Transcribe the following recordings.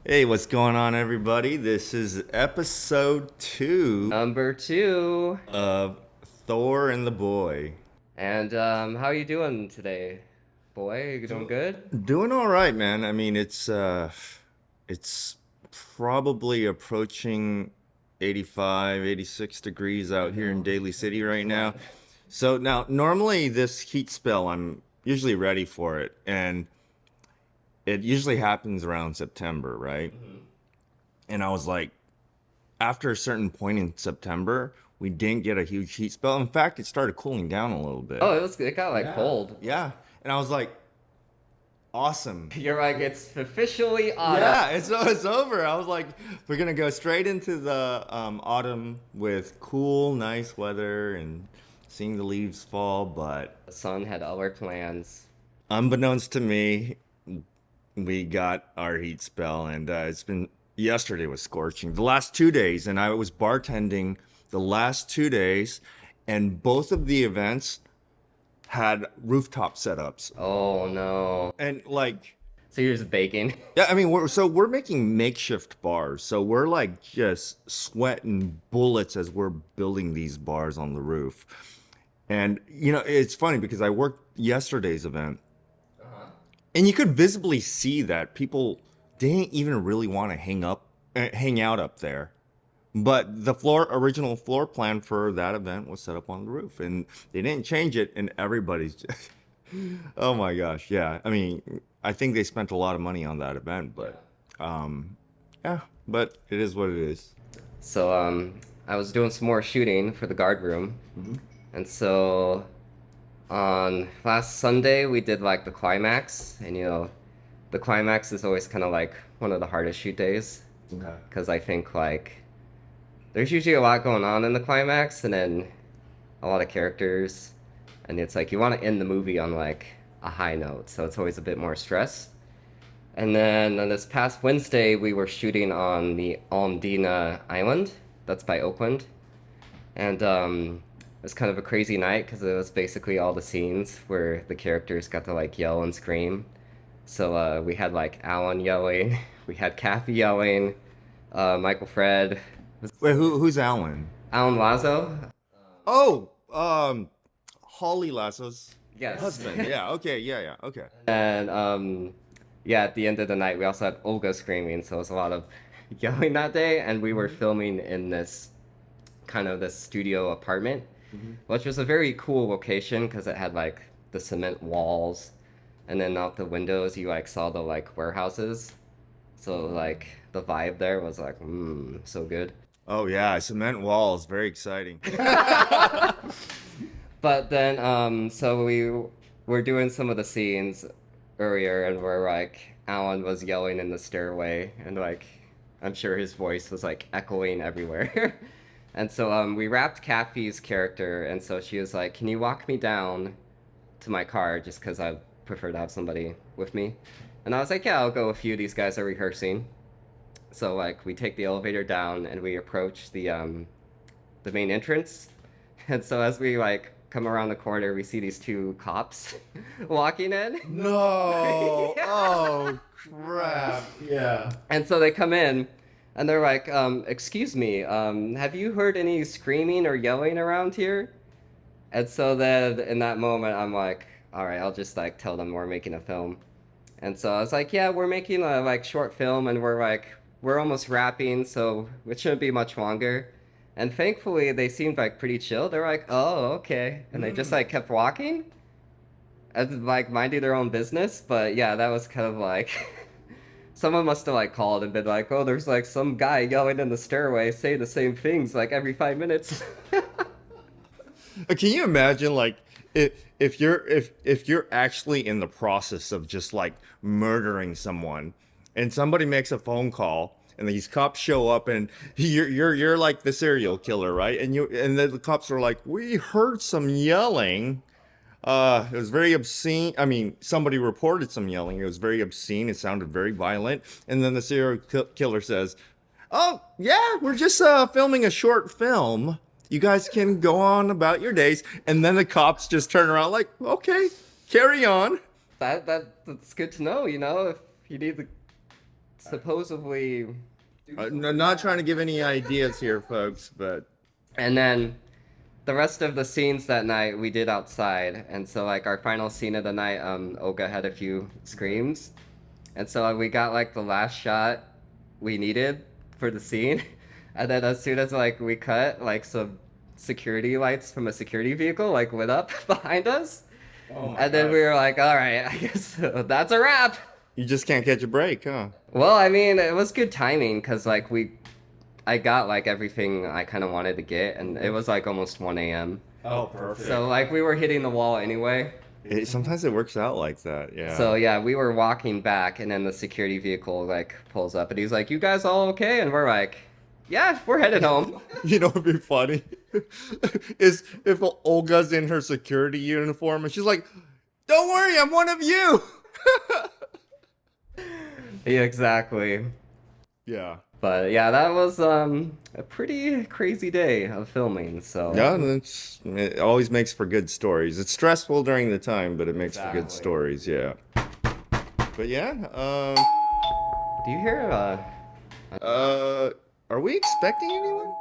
Hey, what's going on, everybody? This is episode 2 Number two. of Thor and the Boy. And how you doing today, boy? You doing good? Doing all right, man. I mean, it's probably approaching 85, 86 degrees out here in Daly City right now. So now, normally this heat spell, I'm usually ready for it, and it usually happens around September, right? Hmm. And I was like, after a certain point in September, we didn't get a huge heat spell. In fact, it started cooling down a little bit. Oh, it got like Yeah. cold. Yeah. And I was like, awesome. You're like it's officially autumn. Yeah, it's over. I was like, we're gonna go straight into the autumn with cool, nice weather and seeing the leaves fall. But The sun had other plans. unbeknownst to me, we got our heat spell, and yesterday was scorching. The last 2 days, and I was bartending the last 2 days, and both of the events had rooftop setups, Oh no. and like, So you're just baking. yeah, I mean, we're making makeshift bars, so we're like just sweating bullets as we're building these bars on the roof. And it's funny because I worked yesterday's event, Uh-huh. and you could visibly see that people didn't even really want to hang out up there. But the original floor plan for that event was set up on the roof, and they didn't change it, and everybody's just, oh my gosh, yeah. I mean, I think they spent a lot of money on that event, Yeah. but yeah, but it is what it is. So I was doing some more shooting for the guard room, Mhm. and so on last Sunday we did like the climax, and the climax is always kind of like one of the hardest shoot days Okay. because I think like there's usually a lot going on in the climax and then a lot of characters, and it's like you want to end the movie on like a high note, so it's always a bit more stress. And then on this past Wednesday we were shooting on the Almdina Island, that's by Oakland, and it was kind of a crazy night because it was basically all the scenes where the characters got to like yell and scream. So we had like Alan yelling, we had Kathy yelling, Michael Fred, Wait, who's Alan? Alan Lazo. Oh, Holly Lazo's Yes. husband. Yeah. Okay. Yeah. Yeah. Okay. And yeah, at the end of the night, we also had Olga screaming, so it was a lot of yelling that day. And we were filming in this kind of this studio apartment, Mhm. which was a very cool location because it had like the cement walls, and then out the windows you like saw the like warehouses. So like the vibe there was like, so good. Oh yeah, cement walls, very exciting. But then, so we were doing some of the scenes earlier, and where like Alan was yelling in the stairway, and like I'm sure his voice was like echoing everywhere. And so we wrapped Kathy's character, and so she was like, "Can you walk me down to my car?" Just because I prefer to have somebody with me. And I was like, "Yeah, I'll go with you. These guys are rehearsing." So like we take the elevator down, and we approach the main entrance. And so as we like come around the corner, we see these two cops walking in. No. Yeah. Oh crap. Yeah. And so they come in and they're like, excuse me, have you heard any screaming or yelling around here? And so then in that moment, I'm like, all right, I'll just like tell them we're making a film. And so I was like, yeah, we're making a like short film, and we're almost wrapping, so it shouldn't be much longer. And thankfully they seemed like pretty chill. They're like, oh, okay. And they just like kept walking and like minding their own business. But yeah, that was kind of like someone must have like called and been like, oh, there's like some guy yelling in the stairway saying the same things like every 5 minutes. Can you imagine, like, if you're actually in the process of just like murdering someone, and somebody makes a phone call, and these cops show up, and you're like the serial killer, right? And then the cops are like, we heard some yelling. It was very obscene. I mean, somebody reported some yelling. It was very obscene. It sounded very violent. And then the killer says, "Oh, yeah, we're just filming a short film. You guys can go on about your days." And then the cops just turn around like, "Okay, carry on." That's good to know, if you need supposedly. Not trying to give any ideas here, folks, but And then the rest of the scenes that night we did outside, and so like our final scene of the night, Olga had a few screams, and so we got like the last shot we needed for the scene, and then as soon as like we cut, like some security lights from a security vehicle like lit up behind us, and then we were like, all right, I guess that's a wrap. you just can't catch a break, huh? Well, I mean, it was good timing because like I got like everything I kind of wanted to get, and it was like almost 1 a.m. Oh, perfect. So like we were hitting the wall anyway. Sometimes it works out like that, yeah. So yeah, we were walking back, and then the security vehicle like pulls up, and he's like, "You guys all okay?" And we're like, "Yeah, we're headed home." You know what'd be funny? Is if Olga's in her security uniform and she's like, "Don't worry, I'm one of you." Yeah, exactly. Yeah. But yeah, that was a pretty crazy day of filming. So Yeah, it always makes for good stories. It's stressful during the time, but it makes for good Exactly. stories, yeah. But yeah, do you hear? are we expecting anyone?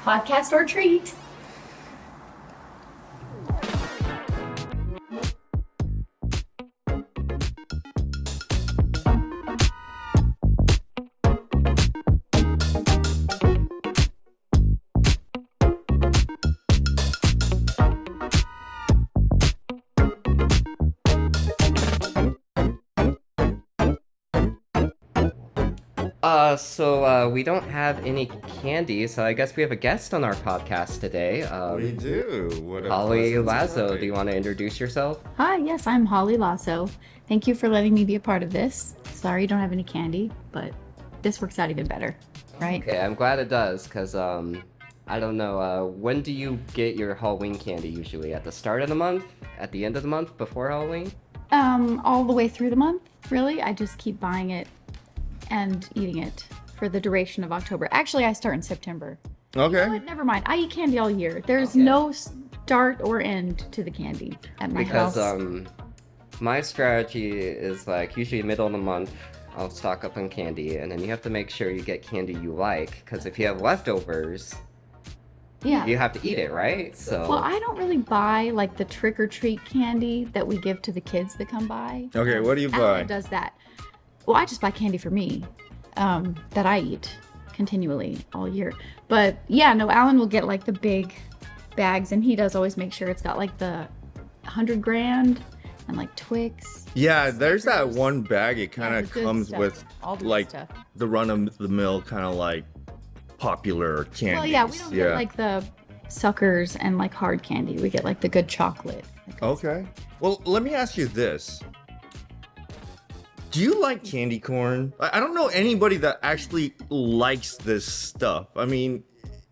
Podcast or treat. So we don't have any candy, so I guess we have a guest on our podcast today. We do. What a Holly pleasant Lazo, surprise. do you want to introduce yourself? Hi, yes, I'm Holly Lazo. Thank you for letting me be a part of this. Sorry you don't have any candy, but this works out even better, right? Okay, I'm glad it does, because I don't know, when do you get your Halloween candy usually? At the start of the month? At the end of the month? Before Halloween? All the way through the month, really. I just keep buying it and eating it for the duration of October. Actually, I start in September. Okay. But never mind. I eat candy all year. There's Okay. no start or end to the candy at my Because house. my strategy is like usually middle of the month I'll stock up on candy, and then you have to make sure you get candy you like, because if you have leftovers, Yeah. you have to eat it, right? So Well, I don't really buy like the trick or treat candy that we give to the kids that come by. Okay, what do you buy? Alan does that. Well, I just buy candy for me that I eat continually all year. But yeah, no, Alan will get like the big bags, and he does always make sure it's got like the 100 grand and like Twix. Yeah, there's that Snickers. one bag. It kind Yeah, of the good comes stuff. with All the good like stuff. the run-of-the-mill kind of like popular candies. Well, yeah, we don't get like the suckers and like hard candy. We get like the good chocolate. the good Okay. Well, let me ask you this. Do you like candy corn? I don't know anybody that actually likes this stuff. I mean,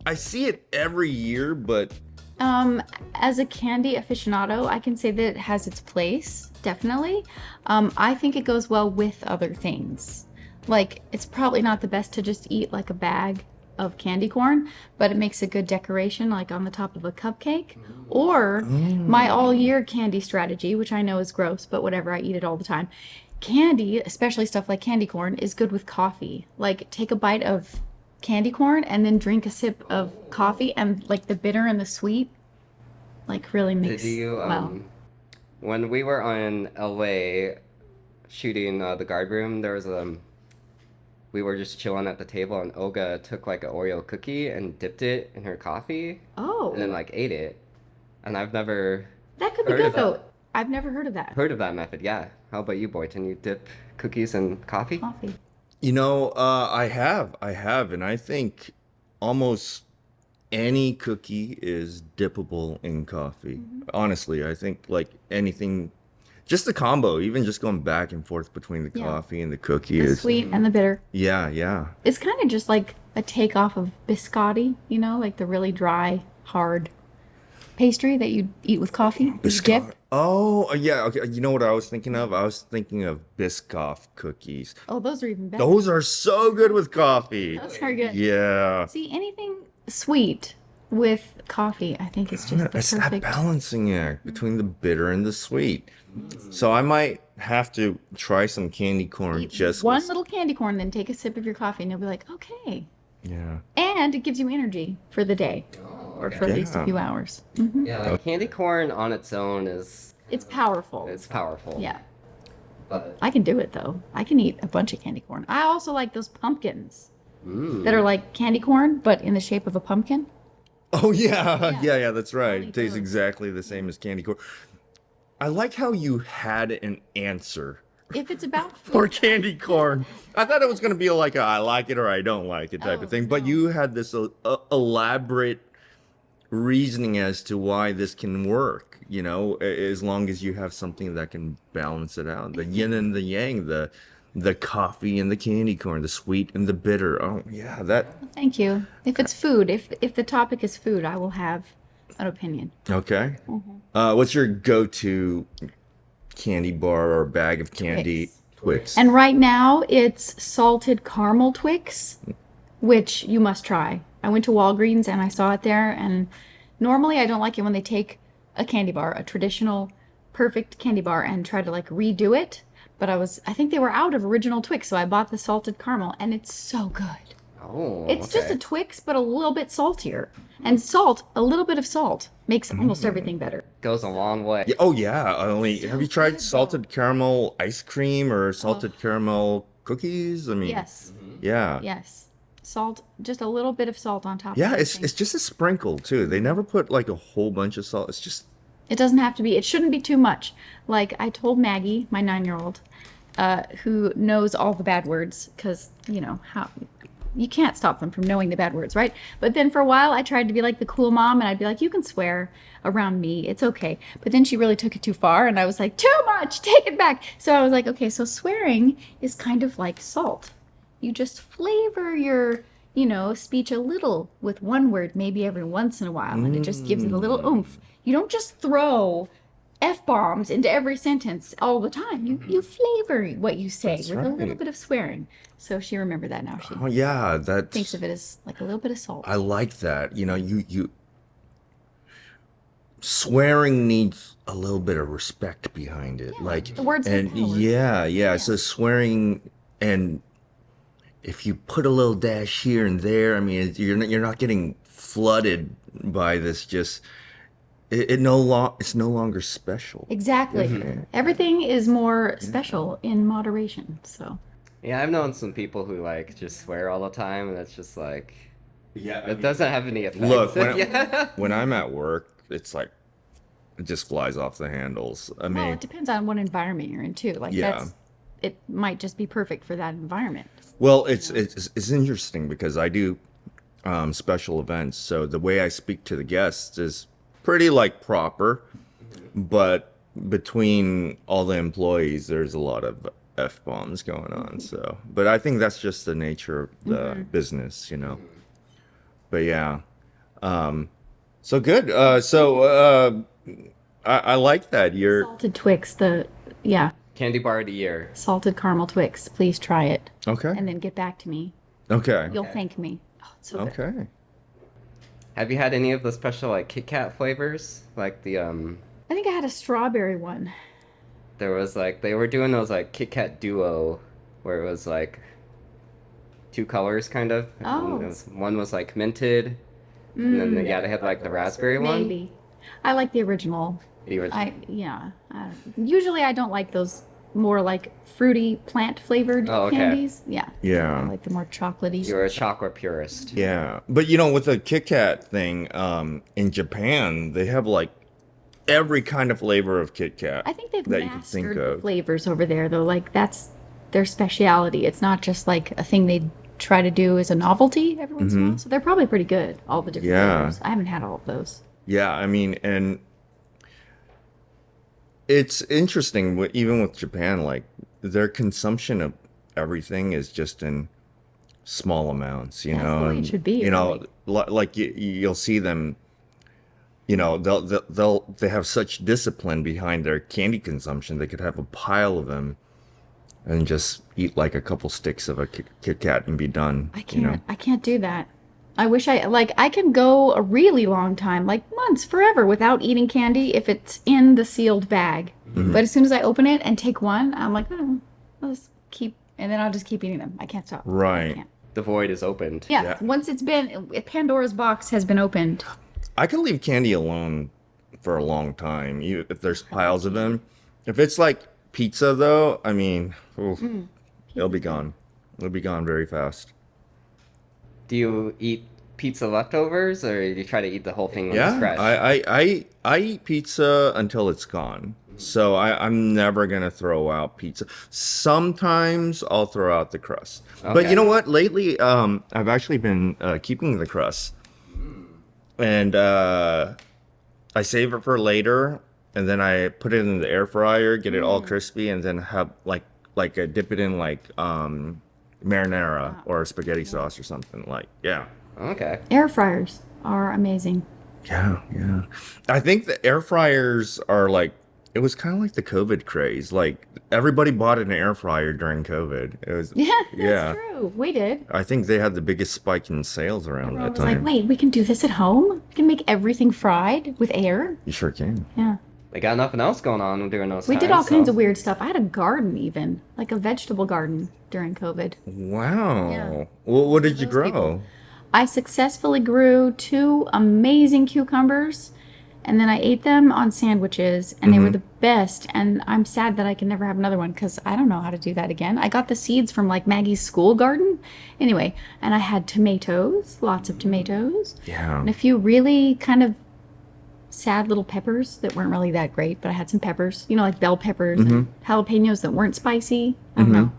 I see it every year, but As a candy aficionado, I can say that it has its place, definitely. I think it goes well with other things. Like, it's probably not the best to just eat like a bag of candy corn, but it makes a good decoration, like on the top of a cupcake. Or my all year candy strategy, which I know is gross, but whatever, I eat it all the time. Candy, especially stuff like candy corn, is good with coffee. Like, take a bite of candy corn and then drink a sip of coffee, and like the bitter and the sweet like really mix did you well. when we were on LA shooting the guard room, there was we were just chilling at the table, and Olga took like an Oreo cookie and dipped it in her coffee Oh, and then like ate it. And I've never that could be heard good of that. though. I've never heard of that. heard of that method. Yeah. How about you, Boynton? You dip cookies in coffee? Coffee. you know, I have, and I think almost any cookie is dippable in coffee. Honestly, I think like anything, just the combo, even just going back and forth between the Yeah. coffee and the cookie The is, sweet and the bitter. yeah. It's kind of just like a takeoff of biscotti, you know, like the really dry, hard pastry that you eat with coffee. that you dip. Biscotti. Oh, yeah. Okay. You know what I was thinking of? I was thinking of Biscoff cookies. Oh, those are even better. Those are so good with coffee. Those are good. Yeah. See, anything sweet with coffee. I think it's just the It's that perfect. balancing act between the bitter and the sweet. So I might have to try some candy corn Eat just one with, little candy corn, then take a sip of your coffee, and you'll be like, okay. yeah. And it gives you energy for the day, Oh, or okay. for at least a Yeah. few hours. Yeah, like candy corn on its own is It's powerful. it's powerful. Yeah. But I can do it though. I can eat a bunch of candy corn. I also like those pumpkins that are like candy corn, but in the shape of a pumpkin. Oh yeah, Yeah. yeah, that's right. eat It tastes those. exactly the same as candy corn. I like how you had an answer If it's about for food, candy corn. I thought it was gonna be like a I like it or I don't like it type Oh, of thing, but no. you had this elaborate reasoning as to why this can work. As long as you have something that can balance it out, the yin and the yang, the coffee and the candy corn, the sweet and the bitter. Oh yeah, that thank you. If it's food, if the topic is food, I will have an opinion. okay. What's your go-to candy bar or bag of candy? Twix. And right now it's salted caramel Twix, which you must try. I went to Walgreens and I saw it there, and normally I don't like it when they take a candy bar, a traditional perfect candy bar, and try to like redo it. But I think they were out of original Twix, so I bought the salted caramel, and it's so good. oh, It's just okay. a Twix, but a little bit saltier. And salt, a little bit of salt, makes almost everything better. Goes a long way. Yeah, oh yeah. Have you tried salted caramel ice cream or salted caramel cookies? I mean, Yes, yeah. yes. Salt, just a little bit of salt on top Yeah, of it's everything. it's just a sprinkle too. They never put like a whole bunch of salt. It's just It doesn't have to be, it shouldn't be too much. Like I told Maggie, my 9-year-old, who knows all the bad words, because, how you can't stop them from knowing the bad words, right? But then for a while, I tried to be like the cool mom, and I'd be like, you can swear around me, it's okay. But then she really took it too far, and I was like, too much, take it back. So I was like, okay, so swearing is kind of like salt. You just flavor your, speech a little with one word, maybe every once in a while, and it just gives it a little oomph. You don't just throw F-bombs into every sentence all the time. You flavor what you say with a little right. bit of swearing. So she remembered that now. She oh yeah, thinks that's of it as like a little bit of salt. I like that. You swearing needs a little bit of respect behind it. Like the words have and power. yeah. So swearing, and if you put a little dash here and there, I mean, you're not getting flooded by this. Just it's no longer special. Exactly. Everything is more special in moderation. So Yeah, I've known some people who like just swear all the time, and it's just like Yeah, it doesn't have any effect. Look, yeah. when I'm at work, it's like it just flies off the handles. I well, mean, it depends on what environment you're in too. Like Yeah. it might just be perfect for that environment. well, it's interesting because I do special events, so the way I speak to the guests is pretty like proper, but between all the employees, there's a lot of F-bombs going on. So, but I think that's just the nature of the business. But yeah, so good. I like that you're Salted Twix, yeah, Candy bar of the year. salted caramel Twix. Please try it okay. and then get back to me. Okay. You'll thank me. Oh, it's so good. Okay. Have you had any of the special like Kit Kat flavors? Like the I think I had a strawberry one. there was like they were doing those like Kit Kat Duo, where it was like two colors kind of. And Oh. one was like minted, and then they had like the raspberry one. Maybe. I like the original. You were- Usually I don't like those more like fruity plant flavored Oh, okay. candies. Yeah. I Yeah. like the more chocolatey. You're a chocolate purist. Yeah. But with the Kit Kat thing, in Japan, they have like every kind of flavor of Kit Kat I think they've that you can think mastered the of. flavors over there though. Like that's their speciality. It's not just like a thing they try to do as a novelty every once in a while. So they're probably pretty good, all the different Yeah. flavors. I haven't had all of those. Yeah, I mean, and it's interesting, even with Japan, like their consumption of everything is just in small amounts, That's the way it and, should be, really. like you'll see them, they have such discipline behind their candy consumption. They could have a pile of them and just eat like a couple sticks of a Kit Kat and be done. I can't do that. I wish I can go a really long time, like months, forever, without eating candy if it's in the sealed bag. Mhm. But as soon as I open it and take one, I'm like, oh, I'll just keep, and then I'll just keep eating them. I can't stop. I Right. can't. The void is opened. Yeah, Yeah. once it's been, Pandora's box has been opened. I can leave candy alone for a long time, even if there's piles of them. If it's like pizza, though, I mean, oof, it'll be gone. It'll be gone very fast. Do you eat pizza leftovers, or do you try to eat the whole thing when it's Yeah, fresh? I eat pizza until it's gone. So I'm never gonna throw out pizza. Sometimes I'll throw out the crust. But Okay. you know what? Lately, I've actually been keeping the crust, and I save it for later, and then I put it in the air fryer, get it all crispy, and then have dip it in like marinara or spaghetti sauce or something like. Yeah. Okay. Air fryers are amazing. Yeah, yeah. I think the air fryers are like, it was kind of like the COVID craze. Like everybody bought an air fryer during COVID. It was, Yeah, that's yeah. true. We did. I think they had the biggest spike in sales around Everyone that was like, time. wait, we can do this at home? We can make everything fried with air? You sure can. Yeah. They got nothing else going on during those We times. did all kinds so- of weird stuff. I had a garden even, like a vegetable garden during COVID. Wow. Yeah. Well, what did you Those grow? people. I successfully grew 2 amazing cucumbers, and then I ate them on sandwiches, and they were the best. And I'm sad that I can never have another one because I don't know how to do that again. I got the seeds from like Maggie's school garden. Anyway, and I had tomatoes, lots of tomatoes, Yeah. and a few really kind of sad little peppers that weren't really that great, but I had some peppers, like bell peppers and jalapenos that weren't spicy. I don't know.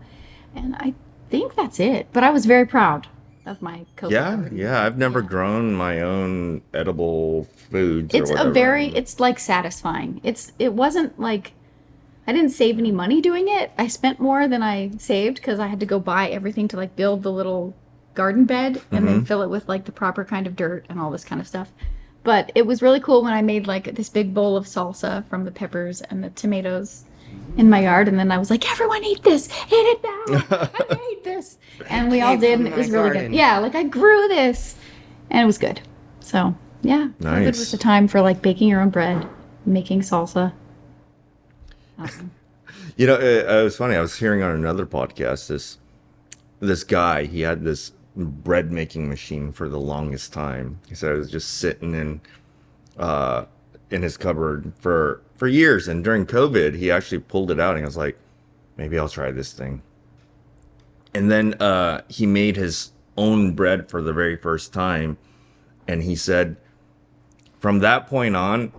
And I think that's it. But I was very proud of my COVID Yeah, garden. yeah. I've never grown my own edible foods It's or whatever. it's like satisfying. It wasn't like I didn't save any money doing it. I spent more than I saved because I had to go buy everything to like build the little garden bed and then fill it with like the proper kind of dirt and all this kind of stuff. But it was really cool when I made like this big bowl of salsa from the peppers and the tomatoes in my yard, and then I was like, everyone eat this, eat it now, I made this. And we all Came did, from and it was my really garden. good. Yeah, like I grew this, and it was good. So yeah, COVID Nice. was the time for like baking your own bread, making salsa. Awesome. You know, it was funny. I was hearing on another podcast this guy. He had this bread making machine for the longest time. He said it was just sitting in his cupboard for years. And during COVID, he actually pulled it out and he was like, maybe I'll try this thing. And then he made his own bread for the very first time. And he said, from that point on,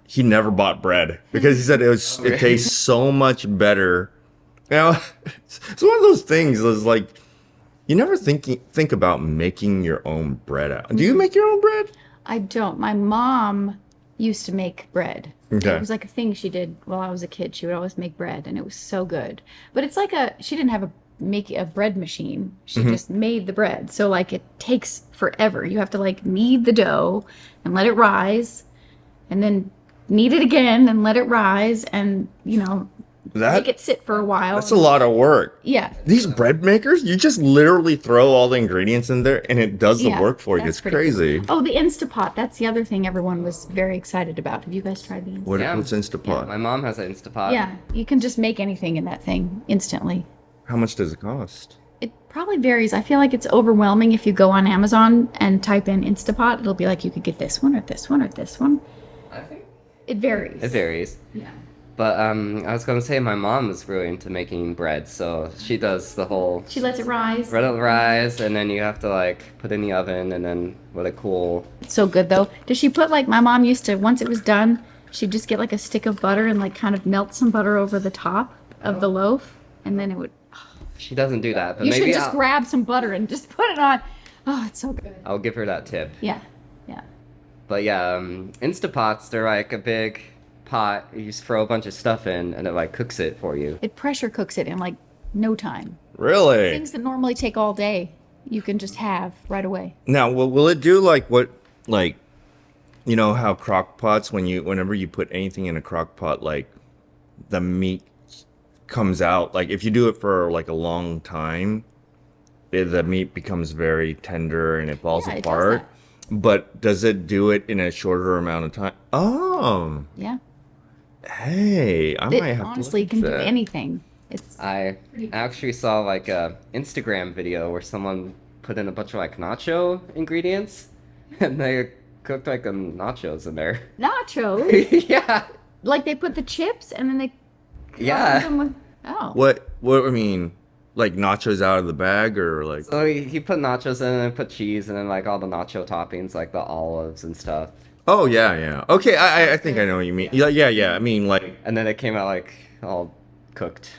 he never bought bread because he said it tastes so much better. It's one of those things that's like, you never think about making your own bread out. Do you make your own bread? I don't. My mom used to make bread. Okay. It was like a thing she did while I was a kid. She would always make bread, and it was so good. But it's like she didn't have a bread machine. She just made the bread. So like it takes forever. You have to like knead the dough and let it rise, and then knead it again and let it rise, and make it sit for a while. That's a lot of work. Yeah. These bread makers, you just literally throw all the ingredients in there and it does the Yeah, work for you. that's It's pretty crazy. cool. Oh, the Instapot. That's the other thing everyone was very excited about. Have you guys tried the Instapot? Yeah. What's Instapot? My mom has an Instapot. Yeah, you can just make anything in that thing instantly. How much does it cost? It probably varies. I feel like it's overwhelming if you go on Amazon and type in Instapot. It'll be like you could get this one or this one or this one. I think It varies. it varies. Yeah. But I was gonna say my mom is really into making bread, so she does the whole She lets it rise. bread on the rise, and then you have to like put it in the oven, and then let it cool. It's so good though. Does she put like my mom used to, once it was done, she'd just get like a stick of butter and like kind of melt some butter over the top of the loaf, and then it would. She doesn't do that, but You should maybe just grab some butter and just put it on. Oh, it's so good. I'll give her that tip. Yeah. Yeah. But yeah, Instapots, they're like a big pot. You just throw a bunch of stuff in, and it like cooks it for you. It pressure cooks it in like no time. Really? Things that normally take all day, you can just have right away. Now, will it do like what, like, you know how crock pots, whenever you put anything in a crock pot, like the meat comes out, like if you do it for like a long time, the meat becomes very tender and it falls Yeah, it does apart. that. But does it do it in a shorter amount of time? Oh, Yeah. hey, I It might have honestly to look can at do that. anything. It's I actually saw like a Instagram video where someone put in a bunch of like nacho ingredients, and they cooked like nachos in there. nachos. Yeah, Like they put the chips and then they cover yeah. them with. Oh. What I mean, like nachos out of the bag or like? So he put nachos in and put cheese and then like all the nacho toppings, like the olives and stuff. Oh yeah, yeah. Okay, I think I know what you mean. Yeah, yeah, yeah. I mean like, And then it came out like all cooked.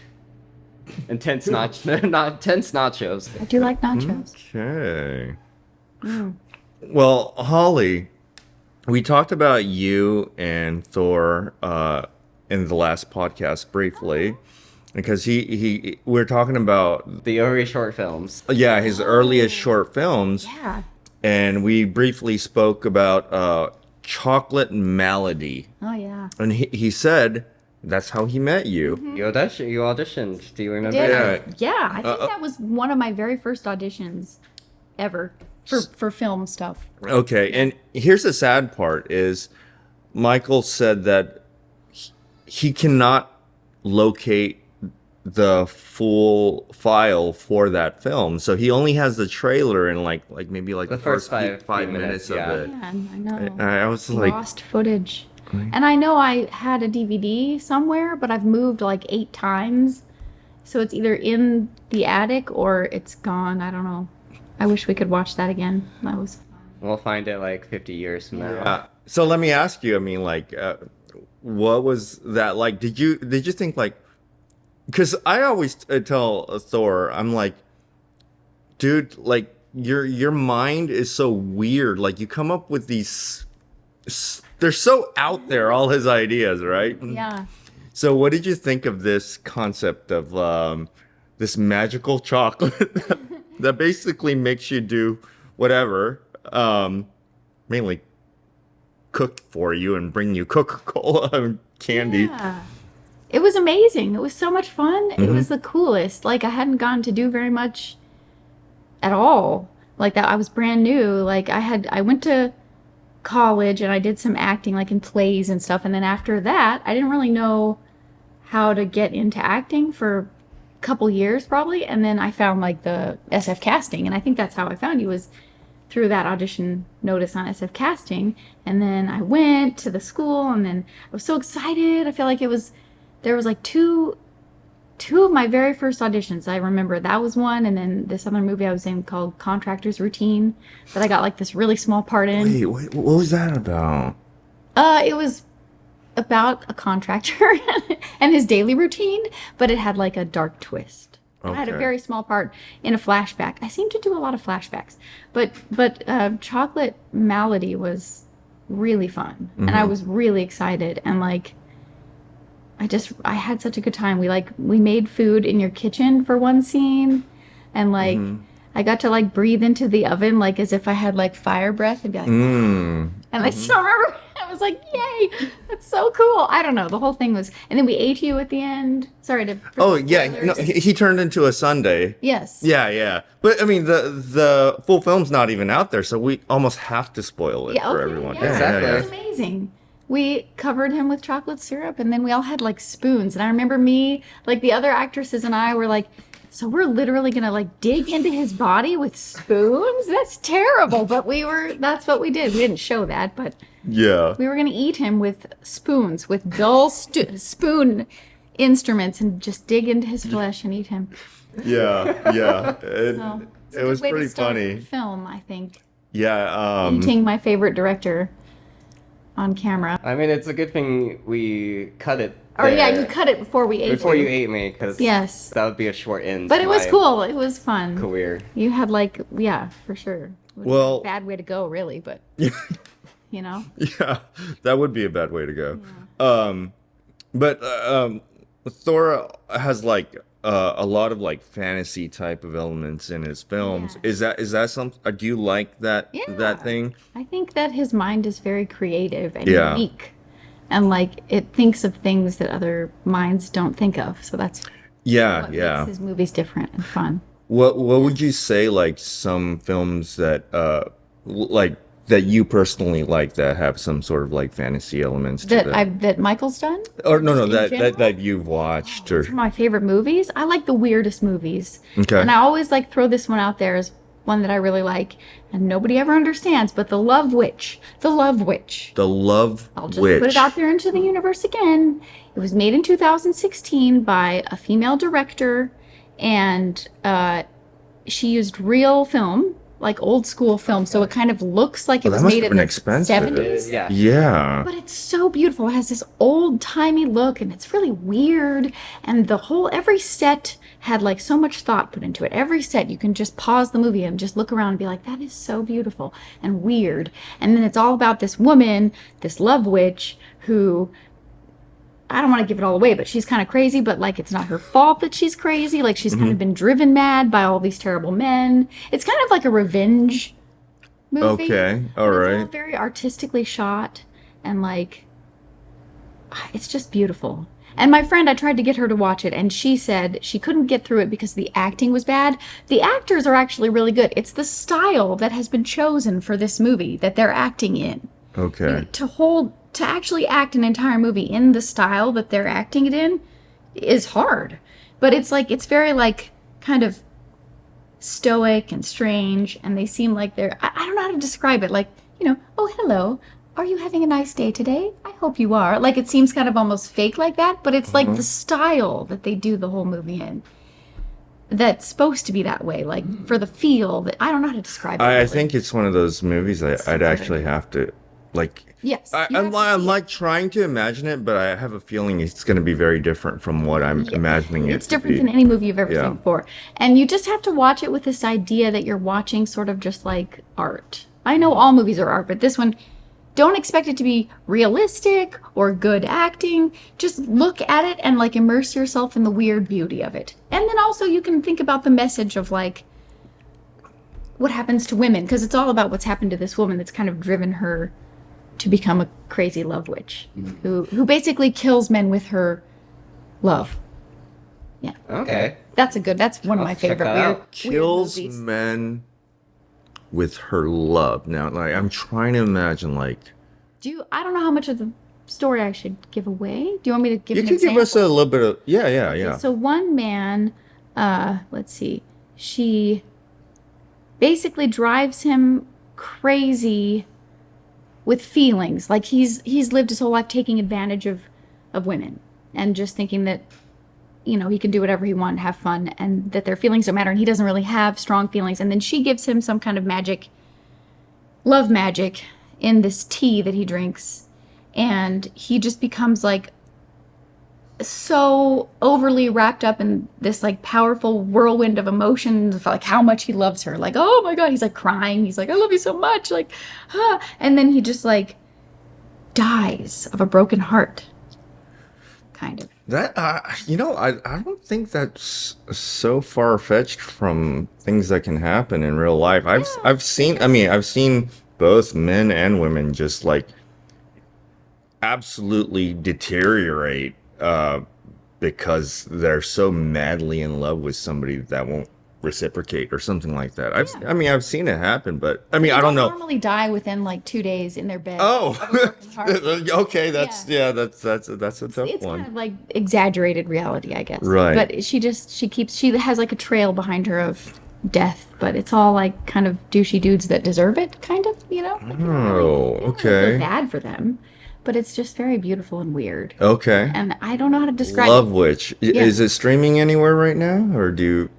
Intense not tense nachos. I do like nachos. okay. Mm. Well, Holly, we talked about you and Thor in the last podcast briefly because he we're talking about The early short films. yeah, his earliest short films, Yeah. and we briefly spoke about Chocolate Malady, Oh yeah. and he said that's how he met you. You auditioned. Do you remember? Did Yeah. Yeah, I think Uh, that was one of my very first auditions ever for film stuff. Okay, and here's the sad part is Michael said that he cannot locate the full file for that film. So he only has the trailer and like maybe like The the first first five few minutes minutes, of yeah. it. Yeah, I know. And I was like, Lost footage. And I know I had a DVD somewhere, but I've moved like 8 times. So it's either in the attic or it's gone. I don't know. I wish we could watch that again. That was We'll find it like 50 years from now. so let me ask you, I mean like what was that like? Did you think like, because I always tell Thor, I'm like, dude, like your mind is so weird. Like you come up with these, they're so out there, all his ideas, right? yeah. So what did you think of this concept of this magical chocolate that basically makes you do whatever, mainly cook for you and bring you Coca-Cola and candy? Yeah. It was amazing. It was so much fun. It Mhm. was the coolest. Like I hadn't gotten to do very much at all. Like that I was brand new. Like I went to college and I did some acting like in plays and stuff, and then after that, I didn't really know how to get into acting for a couple years probably, and then I found like the SF casting, and I think that's how I found you was through that audition notice on SF casting. And then I went to the school and then I was so excited. I feel like there was like two of my very first auditions. I remember that was one, and then this other movie I was in called Contractor's Routine that I got like this really small part in. Wait, what was that about? It was about a contractor and his daily routine, but it had like a dark twist. I had a Okay. very small part in a flashback. I seem to do a lot of flashbacks, but Chocolate Malady was really fun, and I was really excited, and like I had such a good time. We made food in your kitchen for one scene, and like I got to like breathe into the oven like as if I had like fire breath and be like, Mm. and I still remember I was like, yay, that's so cool. I don't know. The whole thing was, and then we ate you at the end. Sorry to. Oh yeah, no, he turned into a sundae. Yes. Yeah, yeah. But I mean, the full film's not even out there, so we almost have to spoil it Yeah, for okay, everyone. yeah, Exactly. It was amazing. We covered him with chocolate syrup, and then we all had like spoons. And I remember me, like the other actresses and I were like, so we're literally gonna like dig into his body with spoons? That's terrible. But that's what we did. We didn't show that, but Yeah. we were gonna eat him with spoons, with dull spoon instruments, and just dig into his flesh and eat him. Yeah, yeah. So, it's a It good was way to pretty start funny. Film, I think. Yeah. Eating my favorite director on camera. I mean, it's a good thing we cut it. Or yeah, there you cut it before we ate. before you. you ate me, because Yes. that would be a short end. But to it was my cool. It was fun. Career. You had like, yeah, for sure. It was Well- a bad way to go, really, but you know. Yeah, that would be a bad way to go. But Thor has like a lot of like fantasy type of elements in his films. Yeah. Is that something? Do you like that Yeah. thing? I think that his mind is very creative and Yeah. unique, and like it thinks of things that other minds don't think of. So that's Yeah, what yeah. makes his movies different and fun. What would you say like some films that like that you personally like that have some sort of like fantasy elements to them? That Michael's done, Or or no, just no, in general. that you've watched or Some of my favorite movies. I like the weirdest movies. okay. And I always like throw this one out there as one that I really like and nobody ever understands, but The Love Witch. The Love Witch. The Love I'll just put it out Witch. there into the universe again. It was made in 2016 by a female director, and she used real film, like old school film, so it kind of looks like Oh, it that was must made have in been the expensive. 70s. Yeah. Yeah. But it's so beautiful. It has this old timey look and it's really weird. And the whole, every set had like so much thought put into it. Every set, you can just pause the movie and just look around and be like, that is so beautiful and weird. And then it's all about this woman, this love witch, who I don't want to give it all away, but she's kind of crazy, but like it's not her fault that she's crazy. Like she's kind of been driven mad by all these terrible men. It's kind of like a revenge movie. Okay. All But it's all right. very artistically shot and like it's just beautiful. And my friend, I tried to get her to watch it, and she said she couldn't get through it because the acting was bad. The actors are actually really good. It's the style that has been chosen for this movie that they're acting in. Okay. To actually act an entire movie in the style that they're acting it in is hard. But it's like it's very like kind of stoic and strange, and they seem like I don't know how to describe it. Like, oh, hello. Are you having a nice day today? I hope you are. Like, it seems kind of almost fake like that, but it's like the style that they do the whole movie in that's supposed to be that way. Like, for the feel that I don't know how to describe it. I Really. think it's one of those movies I'd so actually good. have to like. Yes. I, You I'm have to like, I'm see it. like trying to imagine it, but I have a feeling it's going to be very different from what I'm Yeah, imagining it it's to different be. than any movie you've ever Yeah. seen before. And you just have to watch it with this idea that you're watching sort of just like art. I know all movies are art, but this one, don't expect it to be realistic or good acting. Just look at it and like immerse yourself in the weird beauty of it. And then also you can think about the message of like what happens to women, because it's all about what's happened to this woman that's kind of driven her to become a crazy love witch who basically kills men with her love. Yeah. Okay. That's one of I'll my check favorite that weird, out. Kills weird movies. men with her love. Now, like I'm trying to imagine, like I don't know how much of the story I should give away. Do you want me to give you an could give us a example? little bit of yeah, Okay, so one man, let's see, she basically drives him crazy with feelings. Like he's lived his whole life taking advantage of women and just thinking that he can do whatever he wants, have fun, and that their feelings don't matter, and he doesn't really have strong feelings. And then she gives him some kind of magic, love magic, in this tea that he drinks, and he just becomes like so overly wrapped up in this like powerful whirlwind of emotions of like how much he loves her. Like, oh my god, he's like crying. He's like, I love you so much. Like, and then he just like dies of a broken heart, kind of. That I don't think that's so far fetched from things that can happen in real life. I've seen I've seen both men and women just like absolutely deteriorate because they're so madly in love with somebody that won't reciprocate or something like that. I've seen it happen, but I They don't don't know. normally die within like 2 days in their bed Oh, of a broken heart. okay, that's a tough It's kind one. of like exaggerated reality, I guess. Right. But she has like a trail behind her of death, but it's all like kind of douchey dudes that deserve it, kind of, Like, you don't Oh, you don't really okay. feel bad for them, but it's just very beautiful and weird. Okay. And I don't know how to describe Love it. Witch. Yeah. Is it streaming anywhere right now, or do you?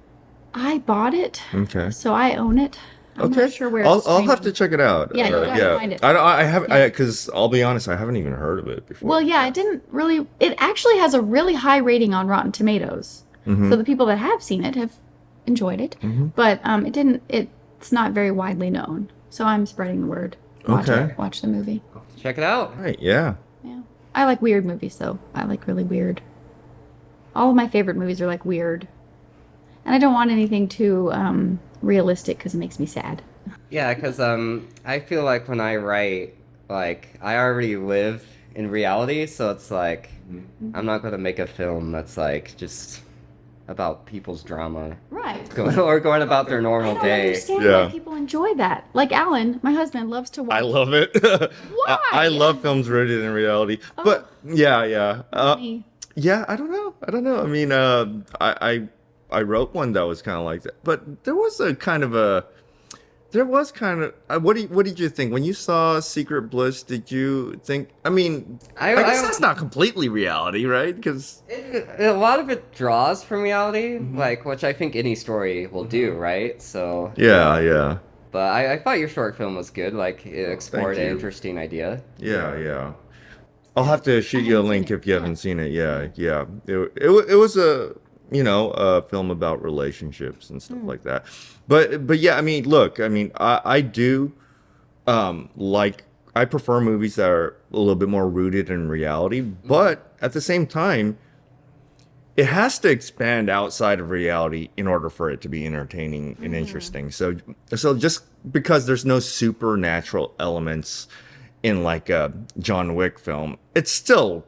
I bought it, Okay. so I own it. I'm Okay. not sure where I'll it's I'll have to streaming. check it out. Yeah, you gotta find it. I haven't Yeah. because I'll be honest, I haven't even heard of it before. Well, yeah, it didn't really. It actually has a really high rating on Rotten Tomatoes. Mm-hmm. So the people that have seen it have enjoyed it, Mm-hmm. but it didn't. It's not very widely known. So I'm spreading the word. Watch Okay. it. Watch the movie. Check it out. Right. Yeah. Yeah, I like weird movies, though. I like really weird. All of my favorite movies are like weird, and I don't want anything too realistic because it makes me sad. Yeah, because I feel like when I write, like I already live in reality, so it's like I'm not gonna make a film that's like just about people's drama, Right. or going about their I normal don't day. understand Yeah. why people enjoy that. Like Alan, my husband, loves to watch. I love it. Why? I love films rooted in reality. But yeah. Me. Yeah, I don't know. I mean, I wrote one that was kind of like that. But there was what did you think when you saw Secret Bliss? Did you think? I mean, I guess that's not completely reality, right? Because A lot of it draws from reality, Mm-hmm. like which I think any story will do, right? So, yeah. but I thought your short film was good. Like it explored an you. interesting idea. Yeah. I'll have to shoot you a haven't seen link it. if you haven't seen it. Yeah. It was a film about relationships and stuff like that. But yeah, I mean, look, I mean, I do I prefer movies that are a little bit more rooted in reality, but at the same time, it has to expand outside of reality in order for it to be entertaining and interesting. So just because there's no supernatural elements in like a John Wick film, it's still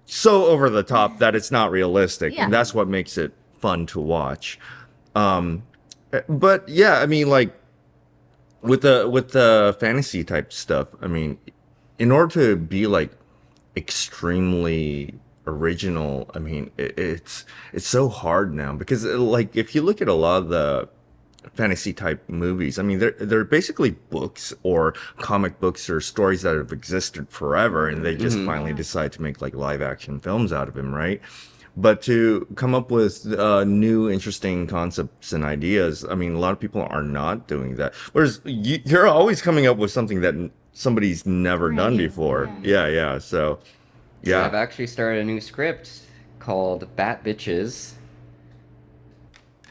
so over the top that it's not realistic, Yeah. and that's what makes it fun to watch. But yeah, I mean, like with the fantasy type stuff, I mean, in order to be like extremely original, I mean, it's so hard now because like if you look at a lot of the fantasy type movies, I mean, they're basically books or comic books or stories that have existed forever, and they just finally decide to make like live action films out of them, right? But to come up with new, interesting concepts and ideas, I mean, a lot of people are not doing that. Whereas you're always coming up with something that somebody's never done Right. before. Yeah. So, I've yeah. actually started a new script called Bat Bitches.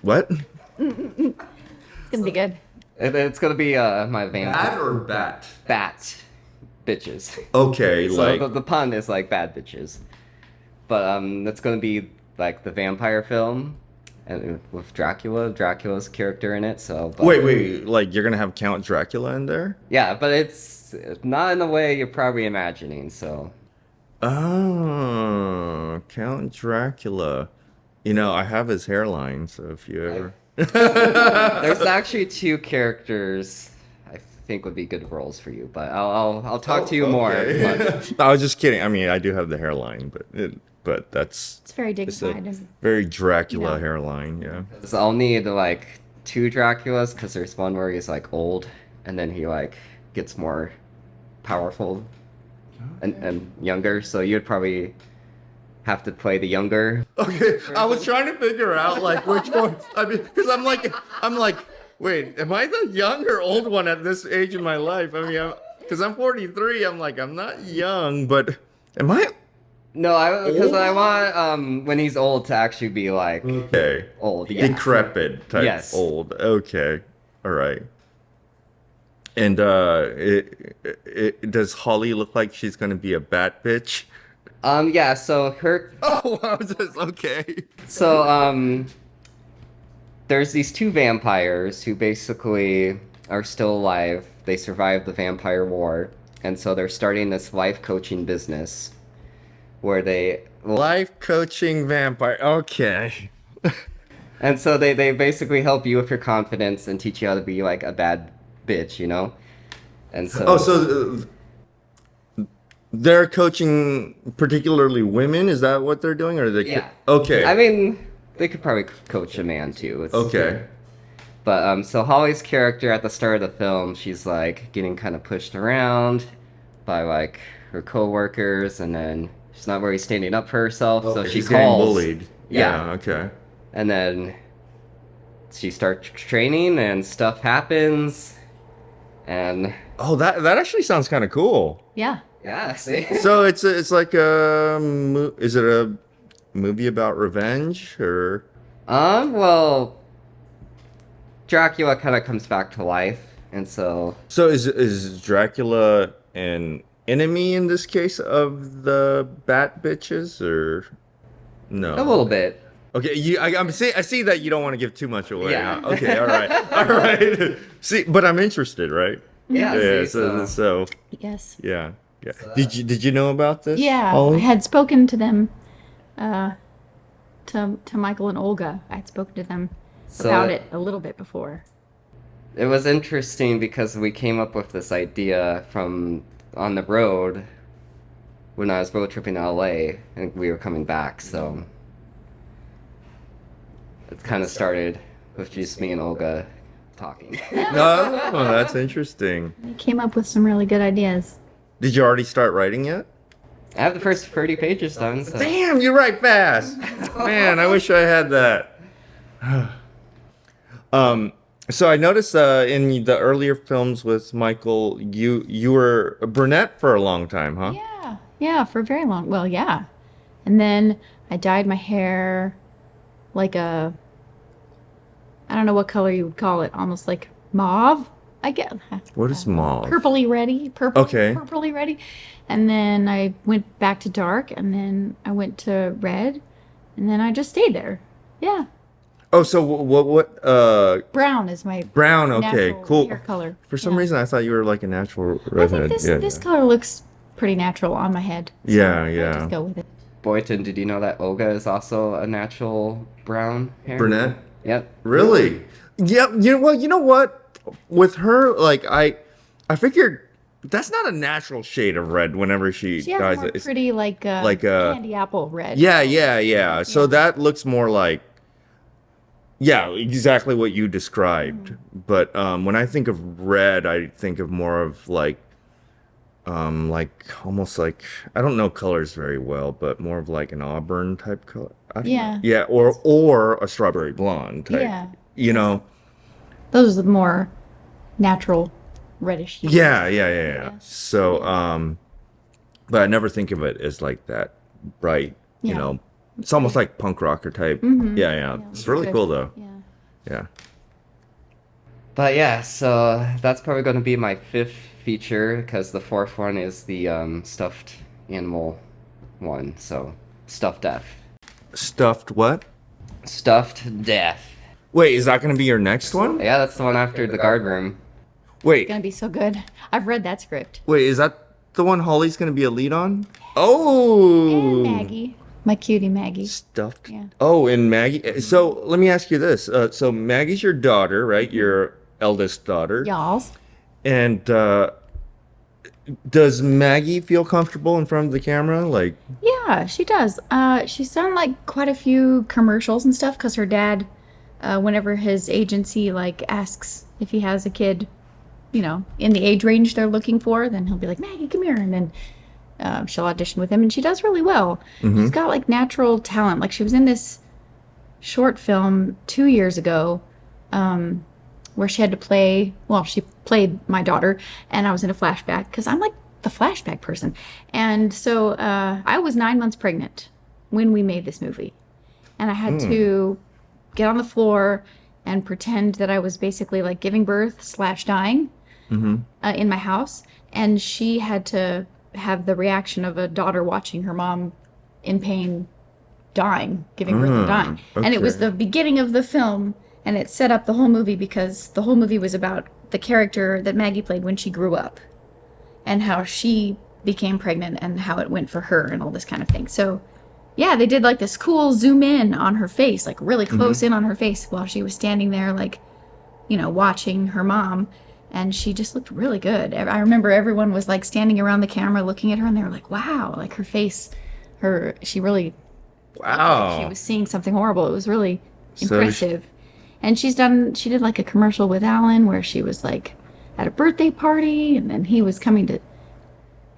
What? It's gonna be good. It's gonna be my vampire or bat? bat bitches. Okay, So like the pun is like bad bitches, but that's gonna be like the vampire film, and with Dracula's character in it. So but, wait, like you're gonna have Count Dracula in there? yeah, but it's not in the way you're probably imagining. So Oh, Count Dracula. You know, I have his hairline, so if you ever. there's actually two characters I think would be good roles for you, but I'll talk to you more. But No, I was just kidding. I mean, I do have the hairline, but that's It's very it's a dignified. And very Dracula Yeah. hairline. Yeah. so I'll need like two Draculas because there's one where he's like old and then he like gets more powerful and younger. So you'd probably have to play the younger. Okay, I was trying to figure out like which one. I mean, because I'm like, wait, am I the young or old one at this age in my life? I mean, because I'm 43. I'm like, I'm not young, but am I? No, because I want when he's old to actually be like Okay. old. Yeah. Decrepit type Yes. old. Okay. All right. And does Holly look like she's gonna be a bat bitch? Yeah. So her. Oh, I was just okay. So there's these two vampires who basically are still alive. They survived the vampire war, and so they're starting this life coaching business where they Life coaching vampire. Okay. and so they basically help you with your confidence and teach you how to be like a bad bitch, you know. And so Oh, so they're coaching particularly women? Is that what they're doing, or are they? Yeah. Okay. I mean, they could probably coach a man too. It's, Okay. But so Holly's character at the start of the film, she's like getting kind of pushed around by like her coworkers, and then she's not really standing up for herself. So she She's getting calls, bullied. Yeah. Okay. and then she starts training, and stuff happens, and Oh, that actually sounds kind of cool. yeah. yeah, see. So it's like is it a movie about revenge or? Well, Dracula kind of comes back to life, and so So is Dracula an enemy in this case of the bat bitches or no? a little bit. Okay, I see that you don't want to give too much away. Yeah. Huh? Okay, all right. See, but I'm interested, right? Yeah, Yeah. see, So Yes. yeah. Did you know about this? Yeah. Holly? I had spoken to them to Michael and Olga. I had spoken to them about it a little bit before. It was interesting because we came up with this idea from on the road when I was road tripping to LA and we were coming back, so it kind of started with just me and Olga talking. Oh, that's interesting. They came up with some really good ideas. Did you already start writing yet? I have the first 30 pages done, so. Damn, you write fast. Man, I wish I had that. So I noticed in the earlier films with Michael, you were a brunette for a long time, huh? Yeah, for very long. Well, yeah. And then I dyed my hair like I don't know what color you would call it, almost like mauve, I guess. What is mauve? Purpley reddy, Okay. purpley reddy. And then I went back to dark, and then I went to red, and then I just stayed there. Yeah. Oh, so what Brown is my brown, okay, natural cool. hair color. For some Yeah. reason I thought you were like a natural I redhead. think this color looks pretty natural on my head. So Yeah, I'll yeah. just go with it. Boynton, did you know that Olga is also a natural brown hair? Brunette? Yep. Really? Yeah, you know what? With her, like I figured that's not a natural shade of red whenever she She has dyes more it. It's- pretty like candy apple red. Yeah. So that looks more like, yeah, exactly what you described. But when I think of red, I think of more of like almost like, I don't know colors very well, but more of like an auburn type color. I don't Yeah. know. Yeah, or a strawberry blonde type. Yeah. You know. Those are the more natural reddish. Yeah. So but I never think of it as like that bright, you Yeah. know. It's almost like punk rocker type. Yeah. It's really good. cool though. Yeah. But yeah, so that's probably going to be my fifth feature because the fourth one is the stuffed animal one. So, stuffed death. Stuffed what? Stuffed death. Wait, is that going to be your next one? Yeah, that's the one after the guard room. Wait, It's gonna be so good. I've read that script. is that the one Holly's going to be a lead on? And Oh! Maggie, my cutie Maggie. Stuffed. Yeah. Oh, and Maggie. So let me ask you this. So Maggie's your daughter, right? Your eldest daughter. Y'all's. And does Maggie feel comfortable in front of the camera? Like, Yeah, she does. She's done like quite a few commercials and stuff because her dad, whenever his agency like asks if he has a kid, you know, in the age range they're looking for, then he'll be like, Maggie, come here, and then she'll audition with him, and she does really well. She's got like natural talent. Like she was in this short film 2 years ago, where she had to play. Well, she played my daughter, and I was in a flashback because I'm like the flashback person. And so I was 9 months pregnant when we made this movie, and I had to get on the floor and pretend that I was basically like giving birth / dying in my house, and she had to have the reaction of a daughter watching her mom in pain dying, giving birth and dying. And it was okay. the beginning of the film, and it set up the whole movie because the whole movie was about the character that Maggie played when she grew up and how she became pregnant and how it went for her and all this kind of thing. So yeah, they did like this cool zoom in on her face, like really close in on her face while she was standing there, like, you know, watching her mom. And she just looked really good. I remember everyone was like standing around the camera looking at her, and they were like, wow, like her face, she really, wow. she was seeing something horrible. It was really So impressive. And she did like a commercial with Alan where she was like at a birthday party, and then he was coming to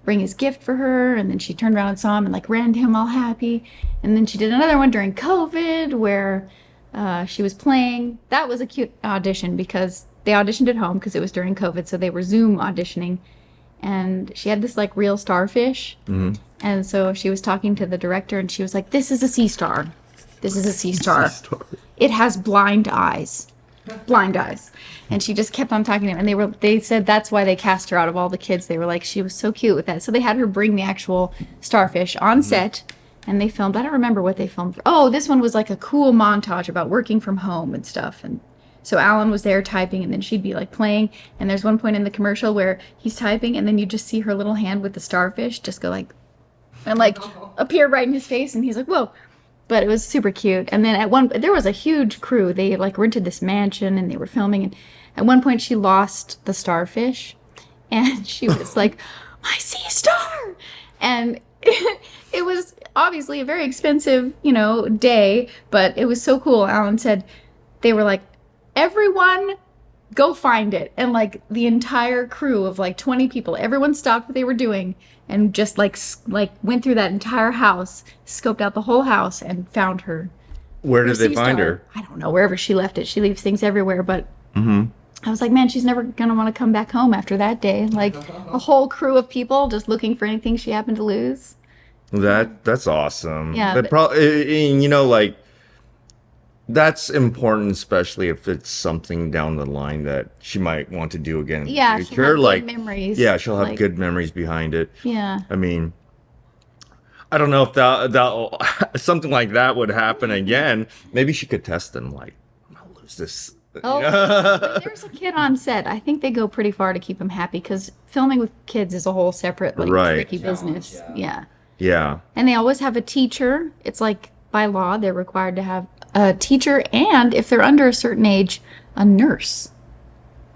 bring his gift for her, and then she turned around and saw him and like ran to him all happy. And then she did another one during COVID where she was playing. That was a cute audition because they auditioned at home because it was during COVID, so they were Zoom auditioning. And she had this like real starfish. And so she was talking to the director, and she was like, this is a sea star. This is a sea star. It has blind eyes. Blind eyes. And she just kept on talking to him. And they said that's why they cast her out of all the kids. They were like, she was so cute with that. So they had her bring the actual starfish on set, and they filmed. I don't remember what they filmed. Oh, this one was like a cool montage about working from home and stuff. And so Alan was there typing, and then she'd be like playing. And there's one point in the commercial where he's typing, and then you just see her little hand with the starfish just go like, and like appear right in his face. And he's like, whoa. But it was super cute. And then there was a huge crew. They like rented this mansion and they were filming. And at one point she lost the starfish, and she was like, "My sea star!" And it was obviously a very expensive, day, but it was so cool. Alan said they were like, "Everyone go find it." And like the entire crew of like 20 people, everyone stopped what they were doing and just like went through that entire house, scoped out the whole house and found her. Where did they sea find star. her? I don't know, wherever she left it. She leaves things everywhere, but I was like, man, she's never gonna want to come back home after that day. Like a whole crew of people just looking for anything she happened to lose. That's awesome. Yeah, But probably, like, that's important, especially if it's something down the line that she might want to do again. Yeah, in the she'll future. have good Like, memories. yeah, she'll have Like, good memories behind it. Yeah. I mean, I don't know if that something like that would happen again. Maybe she could test them. Like, I'm gonna lose this. Oh, but there's a kid on set. I think they go pretty far to keep him happy because filming with kids is a whole separate, like, Right. tricky business. Yeah. Yeah. And they always have a teacher. It's like by law, they're required to have a teacher and, if they're under a certain age, a nurse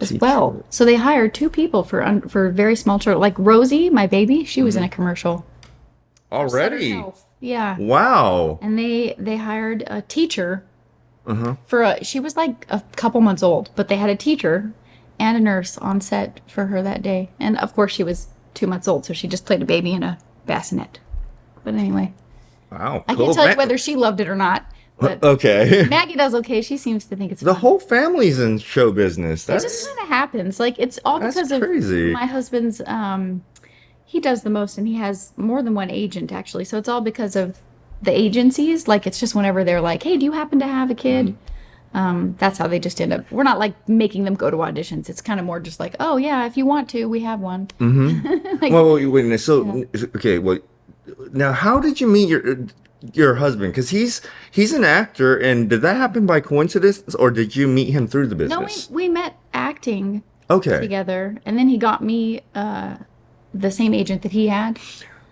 as well. So they hire two people for very small children. Like Rosie, my baby, she was in a commercial. Already. Herself. Yeah. Wow. And they hired a teacher Uh-huh. she was like a couple months old, but they had a teacher and a nurse on set for her that day. And of course she was 2 months old, so she just played a baby in a bassinet. But anyway, Wow. I Cool. can't tell you whether she loved it or not. But Okay. Maggie does okay. She seems to think it's The fun. whole family's in show business. It That's just kind of happens. Like it's all That's because crazy. of my husband's. He does the most, and he has more than one agent actually. So it's all because of the agencies. Like it's just whenever they're like, "Hey, do you happen to have a kid?" That's how they just end up. We're not like making them go to auditions. It's kind of more just like, "Oh yeah, if you want to, we have one." Like, Well, wait a minute. So, okay, well, now how did you meet your husband? Because he's an actor, and did that happen by coincidence, or did you meet him through the no, business? we met acting Okay. together, and then he got me the same agent that he had.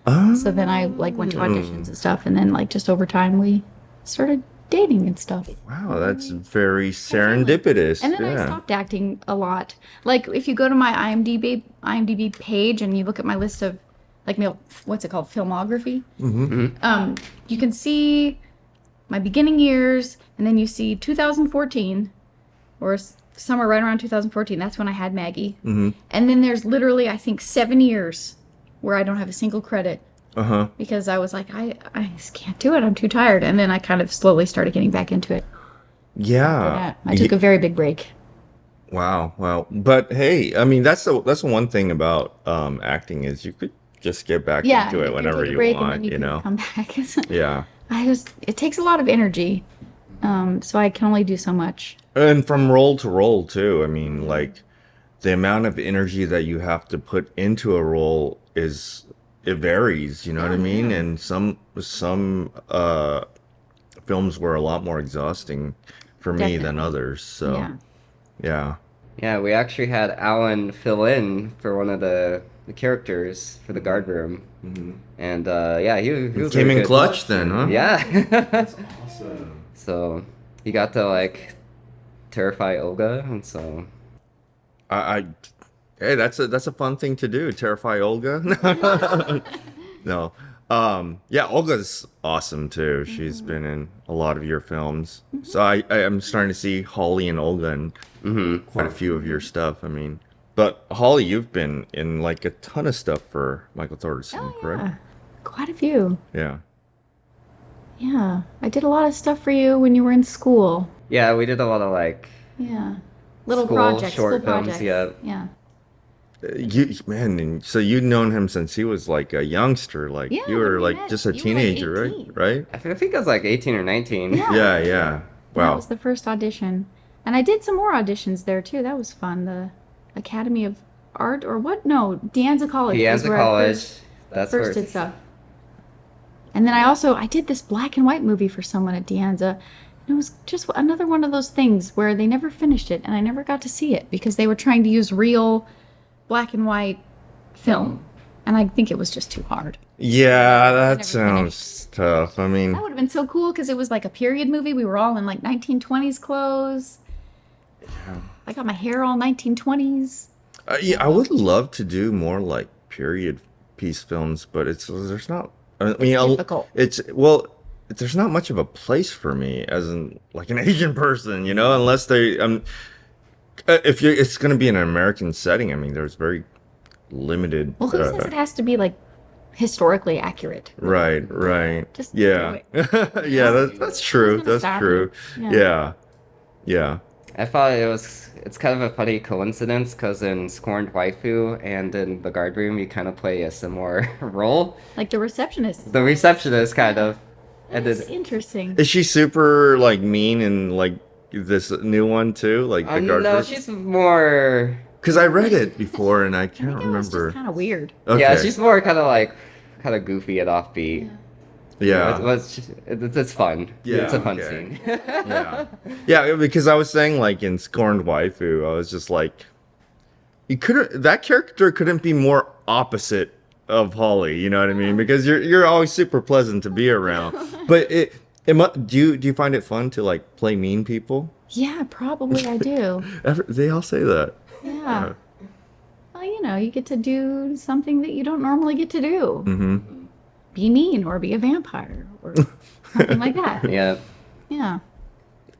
Oh. So then I like went to auditions and stuff, and then like just over time we started dating and stuff. Wow, that's very serendipitous. And then I Yeah. stopped acting a lot. Like if you go to my IMDb page and you look at my list of like what's it called, filmography, you can see my beginning years, and then you see 2014 or somewhere right around 2014. That's when I had Maggie. And then there's literally I think 7 years where I don't have a single credit. Because I was like, I just can't do it. I'm too tired. And then I kind of slowly started getting back into it. Yeah. I took a very big break. Wow. Wow. But hey, I mean, that's the one thing about acting is you could just get back Yeah, into you it can whenever take a you break want. and then You can know. come back. Yeah. It takes a lot of energy. So I can only do so much. And from role to role too. I mean, like the amount of energy that you have to put into a role it varies, you know what I mean? And some films were a lot more exhausting for me than Definitely. others. So Yeah. yeah. Yeah, we actually had Alan fill in for one of the characters for the guard room. And yeah, he was Came really in good. clutch then, huh? Yeah. Awesome. So he got to like terrify Olga, and so Hey, that's a fun thing to do. Terrify Olga. No. Yeah, Olga's awesome too. She's been in a lot of your films. So I'm starting to see Holly and Olga in quite a few of your stuff. I mean, but Holly, you've been in like a ton of stuff for Michael Thordarson, correct? Yeah. Quite a few. Yeah. Yeah. I did a lot of stuff for you when you were in school. yeah, we did a lot of like Yeah. Little School projects. short School films, projects. yeah. Yeah. And so you'd known him since he was like a youngster, like Yeah, you when were we like met, just a you were, like, teenager, right? 18. Right? I think I was like 18 or 19. Yeah. Yeah, yeah. That Wow. was the first audition. And I did some more auditions there too. That was fun. The Academy of Art or what? No, De Anza College. De is Anza where I College. first- That's first where did stuff. And then I did this black and white movie for someone at De Anza. It was just another one of those things where they never finished it, and I never got to see it because they were trying to use real black and white film. and I think it was just too hard. Yeah, that Never sounds tough. I mean, That would have been so cool because it was like a period movie. We were all in like 1920s clothes. I got my hair all 1920s. yeah, I would love to do more like period piece films, but there's not. I mean, Difficult. there's not much of a place for me as an like an Asian person, unless they if it's going to be in an American setting. I mean, there's very limited. Well, who says it has to be like historically accurate? Right, right. Just Yeah, do yeah. That's true. gonna That's stop true. you. Yeah, yeah. I thought it's kind of a funny coincidence because in Scorned Waifu and in the guard room you kind of play a similar role. Like the receptionist. The receptionist kind of. And That's then interesting. Is she super like mean and like this new one too? Like the guard no, room? she's more. Because I read it before and I I can't think it was remember. just kind of weird. Okay. Yeah, she's more kind of goofy and offbeat. Yeah. It's fun. Yeah, It's a fun okay. scene. Yeah. Yeah, because I was saying like in Scorned Waifu, I was just like, that character couldn't be more opposite of Holly, you know what I mean? Because you're always super pleasant to be around. But do you find it fun to like play mean people? Yeah, probably I do. They all say that. Yeah. Well, you get to do something that you don't normally get to do. Mm-hmm. Be mean or be a vampire or something like that. Yeah. Yeah.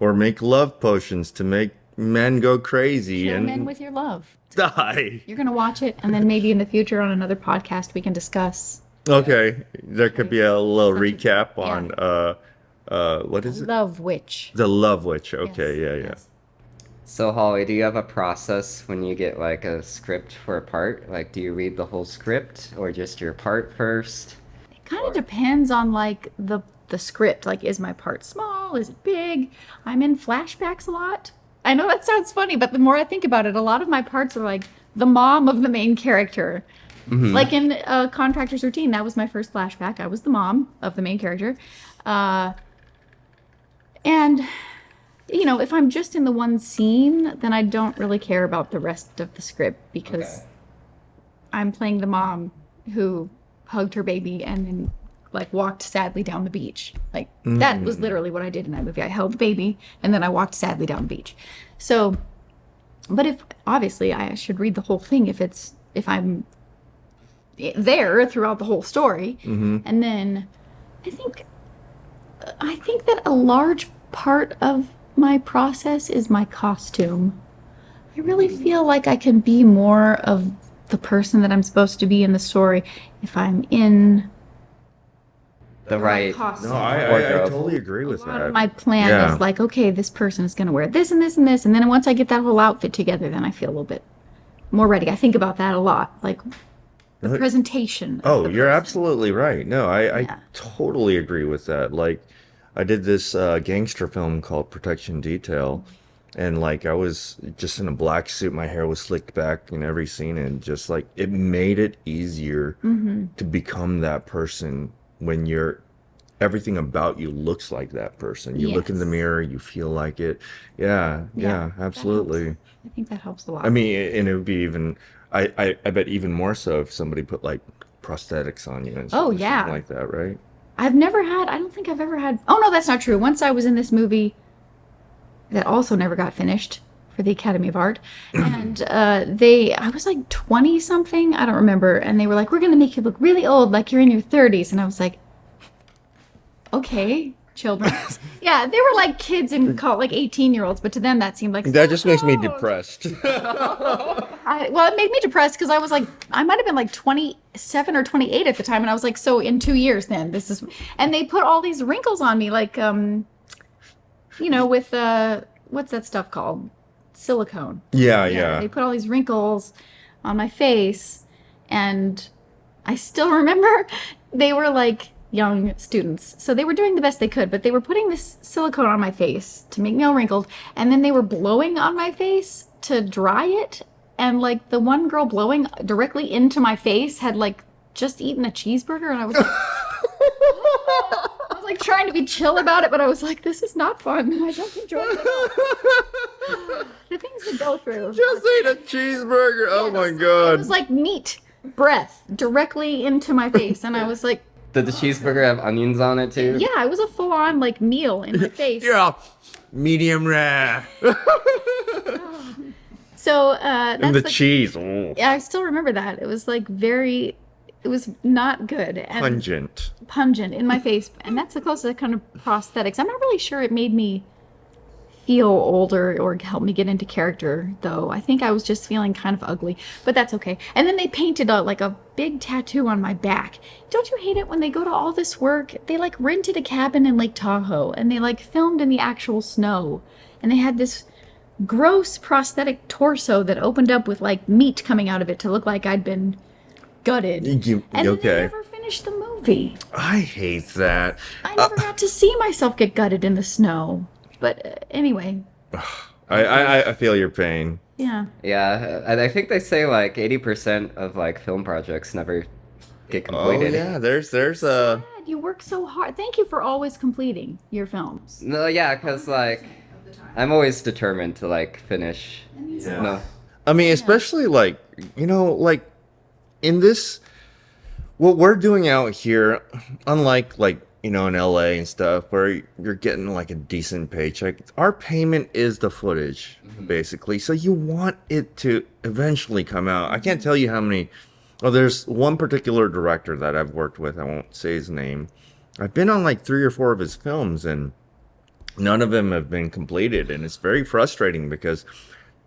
Or make love potions to make men go crazy Kill and men with your love. die. You're gonna watch it, and then maybe in the future on another podcast we can discuss Okay, there could be a little Such a- recap yeah. on what is it? Love Witch. The Love Witch. Okay, Yes, yeah. yes. So Holly, do you have a process when you get like a script for a part? Like, do you read the whole script or just your part first? It kind of depends on like the script. Like, is my part small? Is it big? I'm in flashbacks a lot. I know that sounds funny, but the more I think about it, a lot of my parts are like the mom of the main character. Mhm. Like in Contractor's Routine, that was my first flashback. I was the mom of the main character. And, if I'm just in the one scene, then I don't really care about the rest of the script because Okay. I'm playing the mom who hugged her baby and then like walked sadly down the beach. Like that was literally what I did in that movie. I held the baby and then I walked sadly down the beach. So, but if obviously I should read the whole thing if I'm there throughout the whole story. Mm-hmm. And then I think that a large part of my process is my costume. I really feel like I can be more of the person that I'm supposed to be in the story if I'm in The right. costume. No, I Wardrobe. totally agree with A lot that. of my plan Yeah. is like, okay, this person is going to wear this and this and this. And then once I get that whole outfit together, then I feel a little bit more ready. I think about that a lot. Like the Really? presentation. of Oh, the you're person. absolutely right. No, I Yeah. totally agree with that. Like, I did this gangster film called Protection Detail, and like I was just in a black suit, my hair was slicked back in every scene, and just like it made it easier to become that person when everything about you looks like that person. You look in the Yes. mirror, you feel like it. Yeah, yeah, that helps. absolutely. I think that helps a lot. I mean, and it would be even, I bet even more so if somebody put like prosthetics on you and Oh, something yeah. like that, right? I don't think I've ever had. Oh, no, that's not true. Once I was in this movie that also never got finished for the Academy of Art. And I was like 20 something, I don't remember. And they were like, we're going to make you look really old, like you're in your 30s. And I was like, okay, children. Yeah, they were like kids and like 18-year-olds, but to them that seemed like That just makes me so old. depressed. Well, it made me depressed because I was like, I might have been like 27 or 28 at the time, and I was like, so in 2 years, then and they put all these wrinkles on me, like, with what's that stuff called? Silicone. Yeah, yeah. They put all these wrinkles on my face, and I still remember they were like young students, so they were doing the best they could, but they were putting this silicone on my face to make me all wrinkled, and then they were blowing on my face to dry it. And like the one girl blowing directly into my face had like just eaten a cheeseburger, and I was like, I was like trying to be chill about it, but I was like, this is not fun. I don't enjoy it at all. The things we go through. Just ate a cheeseburger. Oh my It god. was like meat. breath directly into my face, and I was like, Did the cheeseburger have onions on it too? yeah, it was a full-on like meal in my face. Yeah, medium rare. So And that's the cheese, oh, Yeah, I still remember that. It was like very, it was not good and pungent. in my face, and that's the closest kind of prosthetics. I'm not really sure it made me feel older or help me get into character, though. I think I was just feeling kind of ugly, but that's okay. And then they painted like a big tattoo on my back. Don't you hate it when they go to all this work? They like rented a cabin in Lake Tahoe and they like filmed in the actual snow, and they had this gross prosthetic torso that opened up with like meat coming out of it to look like I'd been gutted. And then they Okay. never finished the movie. I hate that. I never got to see myself get gutted in the snow. But anyway, I feel your pain. yeah. Yeah, and I think they say like 80% of like film projects never get Oh completed. yeah, there's a Sad, you work so hard. Thank you for always completing your films. No, yeah, because like I'm always determined to like finish. No. I mean, especially like, like in this, what we're doing out here, unlike like, in LA and stuff where you're getting like a decent paycheck, our payment is the footage, basically. So you want it to eventually come out. I can't tell you how many. Oh, there's one particular director that I've worked with. I won't say his name. I've been on like 3 or 4 of his films and none of them have been completed. And it's very frustrating because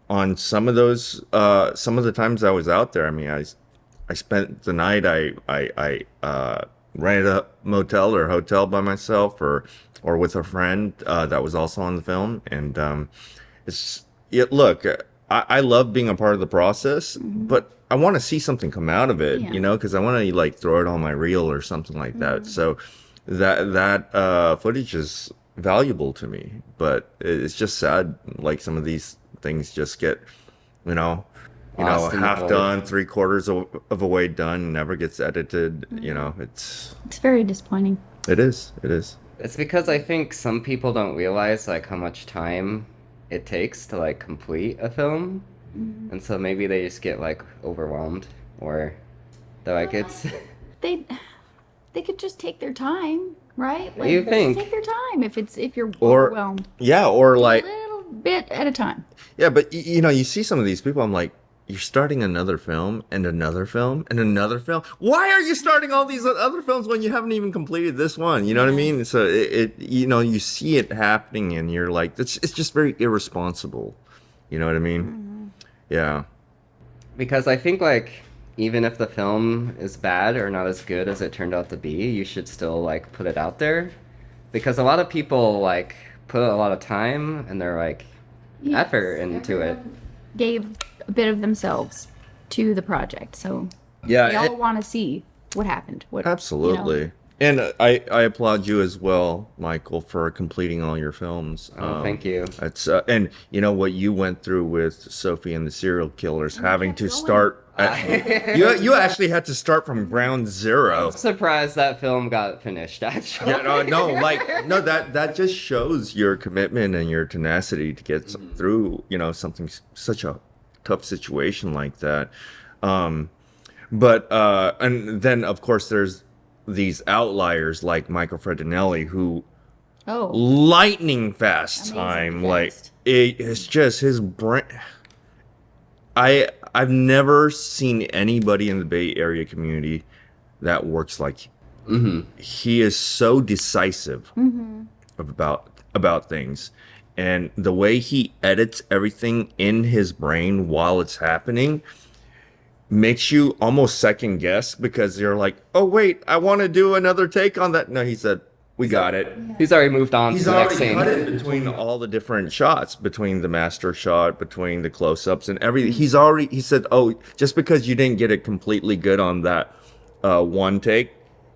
on some of those, some of the times I was out there, I mean, I spent the night, I rented a motel or hotel by myself or with a friend that was also on the film. And look, I love being a part of the process, but I want to see something come out of it, Yeah. because I want to like throw it on my reel or something like that. So that footage is valuable to me, but it's just sad. Like some of these things just get, Lost in the half void. done, 3/4 of a way done, never gets edited. It's very disappointing. it is. It's because I think some people don't realize like how much time it takes to like complete a film, and so maybe they just get like overwhelmed, or they're like it's. They could just take their time, right? You just think? take their time if you're Or- overwhelmed. Yeah, or like a little bit at a time. yeah, but you see some of these people. I'm like, you're starting another film and another film and another film. Why are you starting all these other films when you haven't even completed this one? You know what I mean? So you see it happening and you're like, it's just very irresponsible. You know what I mean? Yeah. Because I think like even if the film is bad or not as good as it turned out to be, you should still like put it out there, because a lot of people like put a lot of time and they're like effort into it. Gave a bit of themselves to the project, so Yeah. we all want to see what happened. What Absolutely. And I applaud you as well, Michael, for completing all your films. Oh, thank you. It's and what you went through with Sophie and the Serial Killers, having kept to going. start. You actually had to start from ground zero. I'm surprised that film got finished actually. Yeah, no, that just shows your commitment and your tenacity to get through, something such a tough situation like that. But and then of course there's these outliers like Michael Fredinelli, who Oh, lightning fast Amazing time, fast. like it's just his brain. I've never seen anybody in the Bay Area community that works like he is so decisive about things, and the way he edits everything in his brain while it's happening makes you almost second guess, because you're like, oh wait, I want to do another take on that. No, he said, we got it. He's already moved on He's to the next already scene. cut it between all the different shots, between the master shot, between the close-ups and everything. He said, oh, just because you didn't get it completely good on that one take,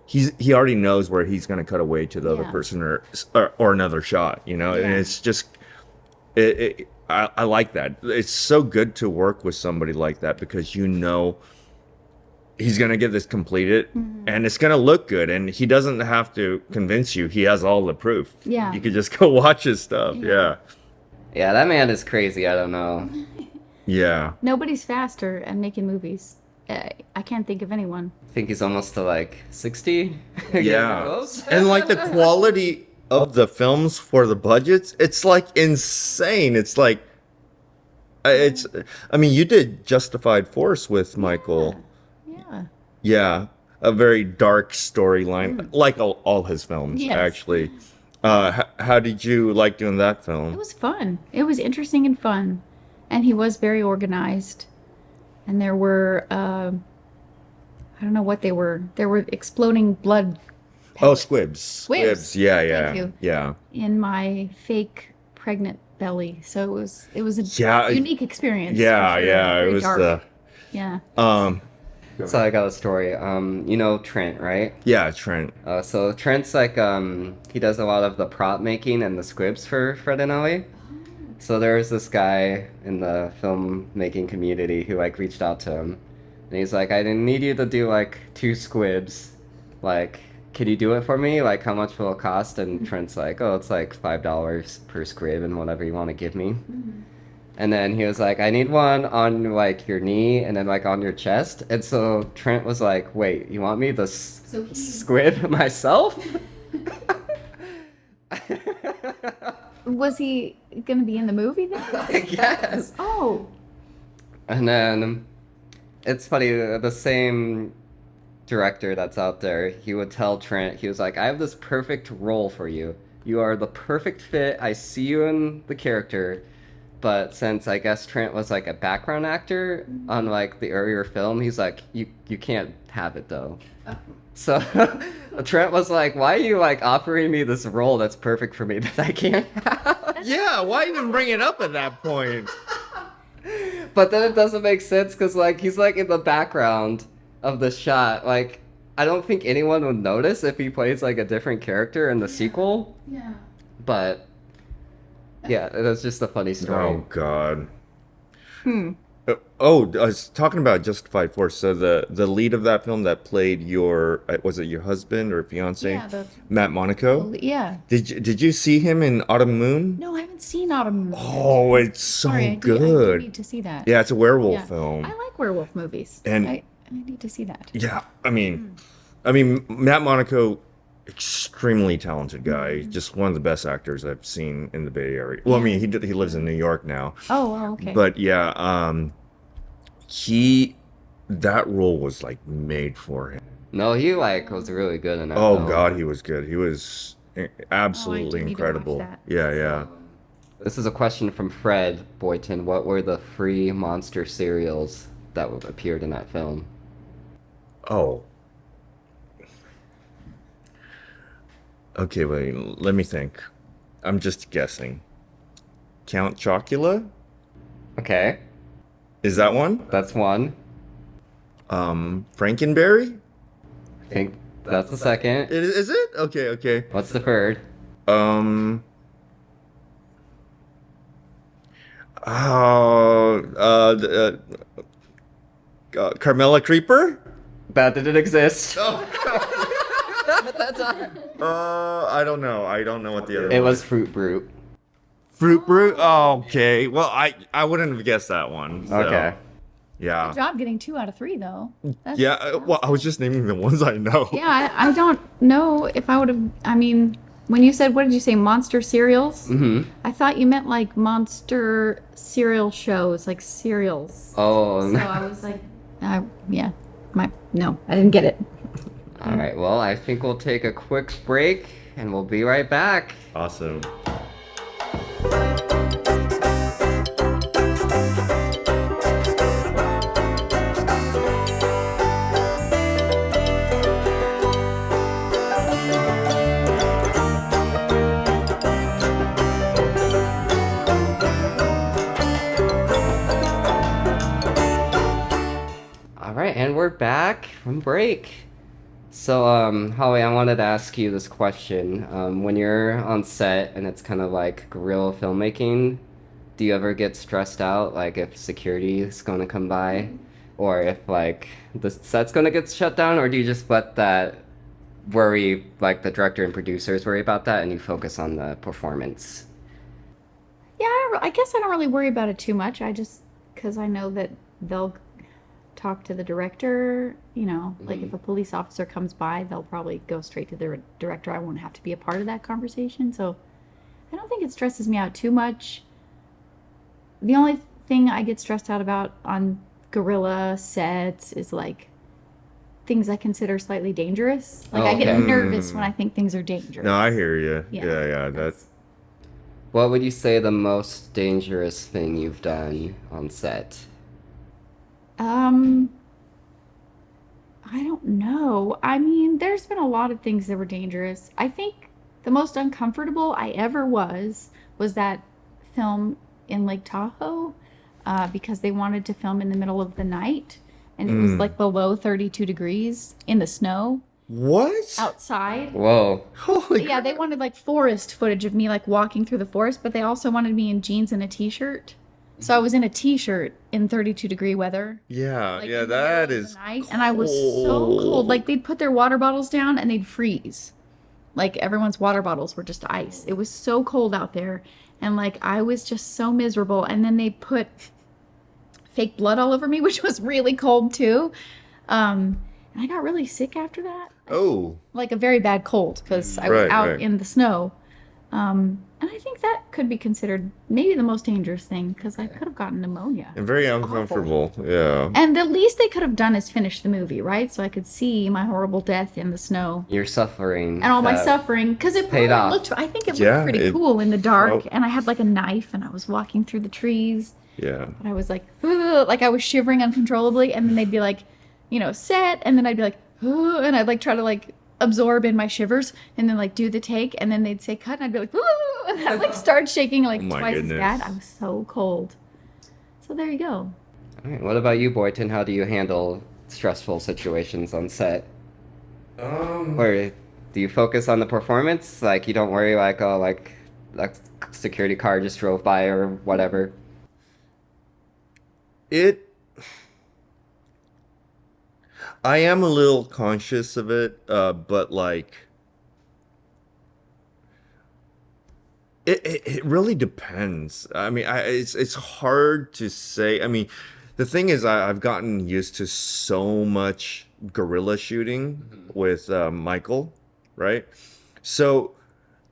he already knows where he's going to cut away to the other Yeah. person or another shot, and Yeah. it's just I like that. It's so good to work with somebody like that, because he's going to get this completed and it's going to look good, and he doesn't have to convince you. He has all the proof. Yeah. You could just go watch his stuff. Yeah. Yeah, that man is crazy. I don't know. Yeah. nobody's faster at making movies. I can't think of anyone. I think he's almost to like 60. Yeah. Close. And like the quality of the films for the budgets, it's like insane. It's like it's I mean, you did Justified Force with Michael. Yeah. Yeah, a very dark storyline, like all his films, Yes. actually. How did you like doing that It film? was fun. It was interesting and fun. And he was very organized. And there were, I don't know what they were. There were exploding blood Oh, Squibs. Squibs. Yeah, Thank yeah, you. yeah. in my fake pregnant belly. So it was a Yeah, unique experience. Yeah, for sure. yeah. It Very was dark. Yeah. So I got a story. You know Trent, right? yeah, Trent. So Trent's like he does a lot of the prop making and the scripts for Fred and Ellie. So there's this guy in the filmmaking community who like reached out to him, and he's like, I didn't need you to do like 2 squibs, like, can you do it for me? Like, how much will it cost? And Trent's like, oh, it's like $5 per squib and whatever you want to give me. And then he was like, I need one on like your knee and then like on your chest. And so Trent was like, wait, you want me to squib myself? Was he gonna be in the movie then? Yes. Oh. And then it's funny, the same director that's out there, he would tell Trent, he was like, I have this perfect role for you. You are the perfect fit. I see you in the character. But since I guess Trent was like a background actor on like the earlier film, he's like, you can't have it though. So Trent was like, why are you like offering me this role that's perfect for me that I can't have? Yeah, why even bring it up at that point? But then it doesn't make sense because like he's like in the background of the shot. Like I don't think anyone would notice if he plays like a different character in the sequel. Yeah. But yeah, it was just a funny story. Oh God. I was talking about Justified Force. So the lead of that film that played your was it your husband or fiance, Yeah, Matt Monaco? yeah. Did you see him in Autumn Moon? No, I haven't seen Autumn Moon. Oh, it's so Sorry, I do good. need to see that. Yeah, it's a werewolf Yeah. film. I like werewolf movies. And- I need to see that. Yeah, I mean, Matt Monaco, extremely talented guy. Just one of the best actors I've seen in the Bay Area. Well, I mean, he lives in New York now. Oh, okay. But yeah, that role was like made for him. No, he like was really good in that Oh film. God, he was good. He was absolutely need to watch incredible. that. Yeah, yeah. This is a question from Fred Boynton. What were the free monster cereals that appeared in that film? Oh. Okay, wait, let me think. I'm just guessing. Count Chocula? Okay, Is that one? that's one. Frankenberry? I think that's the second. Is it? Okay, okay. What's the third? Um. Oh, Carmela Creeper? That didn't exist. I don't know. I don't know what the other It one was Fruit Brute. Fruit Brute? Oh, okay. Well, I wouldn't have guessed that one. So, Okay. Yeah. Good job getting 2 out of 3, though. That's, Yeah. Well, I was just naming the ones I know. Yeah, I don't know if I would have. I mean, when you said, what did you say, monster cereals? Mm-hmm. I thought you meant like monster cereal shows, like cereals. Oh, So I was like, yeah, no, I didn't get it. all right. Well, I think we'll take a quick break and we'll be right back. Awesome. All right, and we're back from break. So, Holly, I wanted to ask you this question. When you're on set and it's kind of like guerrilla filmmaking, do you ever get stressed out, like if security is going to come by, or if like the set's going to get shut down, or do you just let that worry, like the director and producers worry about that, and you focus on the performance? Yeah, I guess I don't really worry about it too much. I just, because I know that they'll talk to the director. You know, like if a police officer comes by, they'll probably go straight to the director. I won't have to be a part of that conversation. So I don't think it stresses me out too much. The only thing I get stressed out about on guerrilla sets is like things I consider slightly dangerous. Like I get Okay. nervous when I think things are dangerous. No, I hear you. Yeah, Yeah, that's What would you say the most dangerous thing you've done on set? Um, I don't know. I mean, there's been a lot of things that were dangerous. I think the most uncomfortable I ever was that film in Lake Tahoe, because they wanted to film in the middle of the night, and it was like below 32 degrees in the snow what? outside. Whoa. Holy Yeah, they wanted like forest footage of me like walking through the forest, but they also wanted me in jeans and a t-shirt. So I was in a t-shirt in 32-degree weather. Yeah, Like yeah, in the that middle of is the night, and I was so cold. Like they'd put their water bottles down and they'd freeze. Like everyone's water bottles were just ice. It was so cold out there, and like I was just so miserable. And then they put fake blood all over me, which was really cold too. And I got really sick after that. Oh, Like a very bad cold because I was Right, out right. in the snow. And I think that could be considered maybe the most dangerous thing because I could have gotten pneumonia. and very uncomfortable. Yeah. And the least they could have done is finish the movie, right? So I could see my horrible death in the snow You're suffering. and all my that- suffering because it paid probably off. looked, I think it looked Yeah, pretty it- cool in the dark. oh. And I had like a knife and I was walking through the trees. Yeah. But I was like, "Ugh," like I was shivering uncontrollably. And then they'd be like, you know, set. And then I'd be like, "Ugh," and I'd like try to like absorb in my shivers and then like do the take. And then they'd say cut. And I'd be like, "Ugh," and I'd like start shaking like Oh my twice goodness. as bad. I was so cold. So there you go. All right, what about you, Boynton? How do you handle stressful situations on set? Or do you focus on the performance? Like you don't worry like, oh, like that security car just drove by or whatever. I am a little conscious of it, but like it really depends. I mean, it's hard to say. I mean, the thing is, I've gotten used to so much guerrilla shooting with Michael, right? So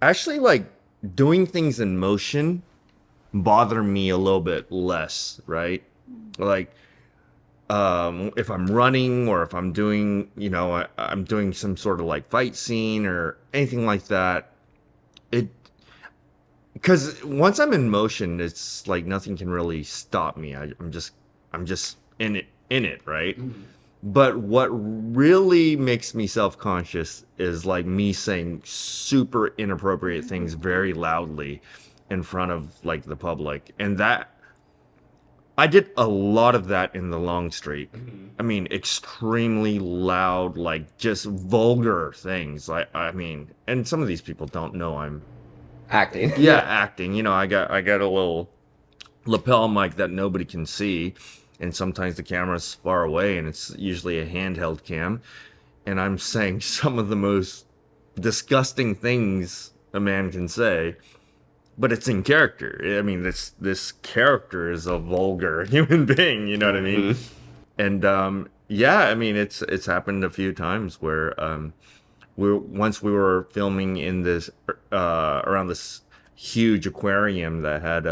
actually, like doing things in motion bother me a little bit less, right? Like if I'm running or if I'm doing, you know, I'm doing some sort of like fight scene or anything like that, it because once I'm in motion, it's like nothing can really stop me. I'm just in it, right? But what really makes me self-conscious is like me saying super inappropriate things very loudly in front of like the public, and that I did a lot of that in the long streak. I mean, extremely loud, like just vulgar things. Like, I mean, and some of these people don't know I'm Acting. acting. You know, I got a little lapel mic that nobody can see, and sometimes the camera's far away, and it's usually a handheld cam, and I'm saying some of the most disgusting things a man can say. But it's in character. I mean, this character is a vulgar human being. You know what I mean? And yeah, I mean, it's happened a few times where we were filming in this around this huge aquarium that had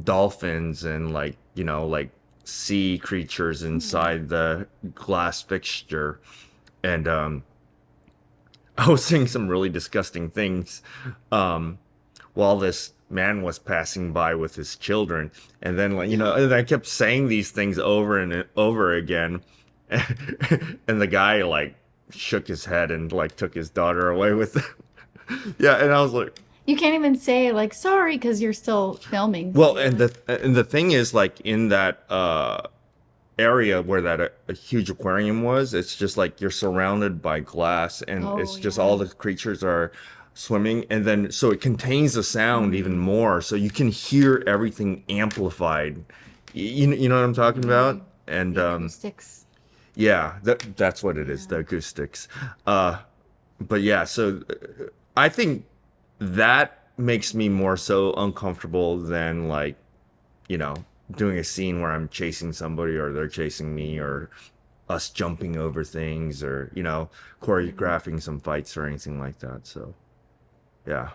dolphins and like, you know, like sea creatures inside the glass fixture, and I was saying some really disgusting things while this man was passing by with his children, and then like, you know, and I kept saying these things over and over again, and the guy like shook his head and like took his daughter away with him. Yeah, and I was like, You can't even say like sorry because you're still filming. well, and the thing is, like in that area where that a huge aquarium was, it's just like you're surrounded by glass, and Oh, it's just yeah. all the creatures are swimming, and then so it contains the sound even more, so you can hear everything amplified. You know what I'm talking about? And The acoustics. yeah, that's what it is, the acoustics. But yeah, so I think that makes me more so uncomfortable than like, you know, doing a scene where I'm chasing somebody or they're chasing me or us jumping over things or, choreographing some fights or anything like that. So, yeah.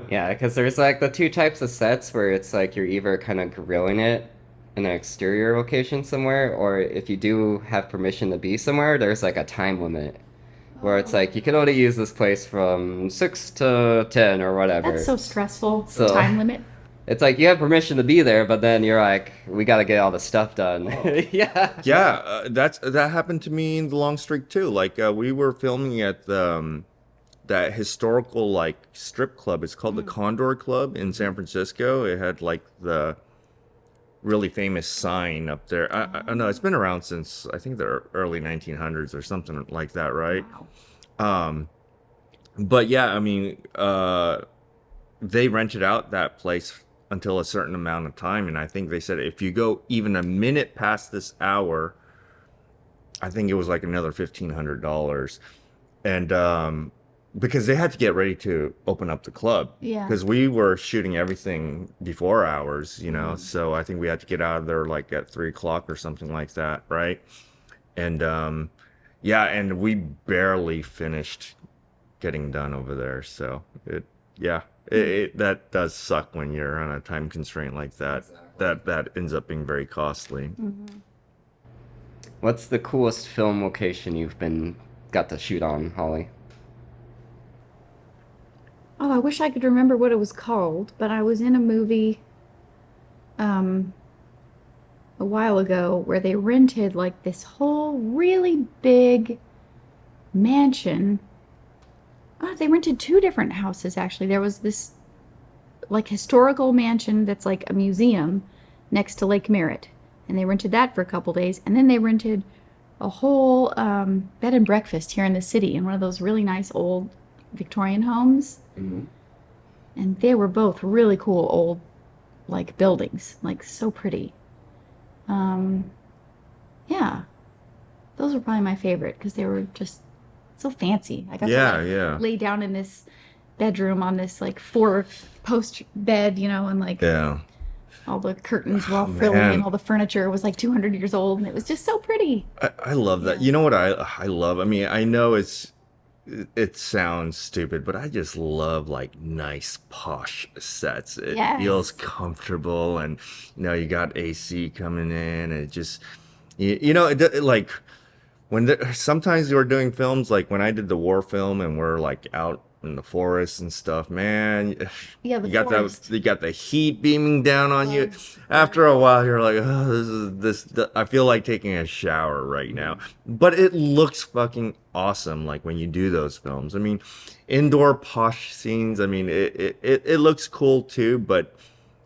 Yeah, because there's like the two types of sets where it's like you're either kind of grilling it in an exterior location somewhere, or if you do have permission to be somewhere, there's like a time limit where it's like you can only use this place from 6 to 10 or whatever. That's so stressful. So- Time limit. It's like you have permission to be there, but then you're like, we got to get all the stuff done. Yeah. Yeah, that happened to me in the long streak too. Like we were filming at that historical like strip club. It's called the Condor Club in San Francisco. It had like the really famous sign up there. I know it's been around since I think the early 1900s or something like that, right? Wow. But yeah, I mean, they rented out that place until a certain amount of time, and I think they said if you go even a minute past this hour, I think it was like another $1,500, and because they had to get ready to open up the club, Yeah. because we were shooting everything before hours, so I think we had to get out of there like at 3 o'clock or something like that, right? And yeah, and we barely finished getting done over there, so that does suck when you're on a time constraint like that. That ends up being very costly. What's the coolest film location you've got to shoot on, Holly? Oh, I wish I could remember what it was called, but I was in a movie a while ago where they rented like this whole really big mansion. Oh, they rented two different houses actually. There was this like historical mansion that's like a museum next to Lake Merritt, and they rented that for a couple days, and then they rented a whole bed and breakfast here in the city in one of those really nice old Victorian homes. And they were both really cool old like buildings, like so pretty. Yeah, those were probably my favorite because they were just so fancy. I got to like lay down in this bedroom on this like 4-post bed, and like all the curtains were all frilly and all the furniture was like 200 years old, and it was just so pretty. I love that. You know what I love? I mean, I know it sounds stupid, but I just love like nice posh sets. It feels comfortable, and you got AC coming in, and it just like sometimes we're doing films like when I did the war film and we're like out in the forest and stuff, man. Yeah, you got the heat beaming down on you. After a while, you're like, oh, this. I feel like taking a shower right now. But it looks fucking awesome. Like when you do those films. I mean, indoor posh scenes. I mean, it looks cool too. But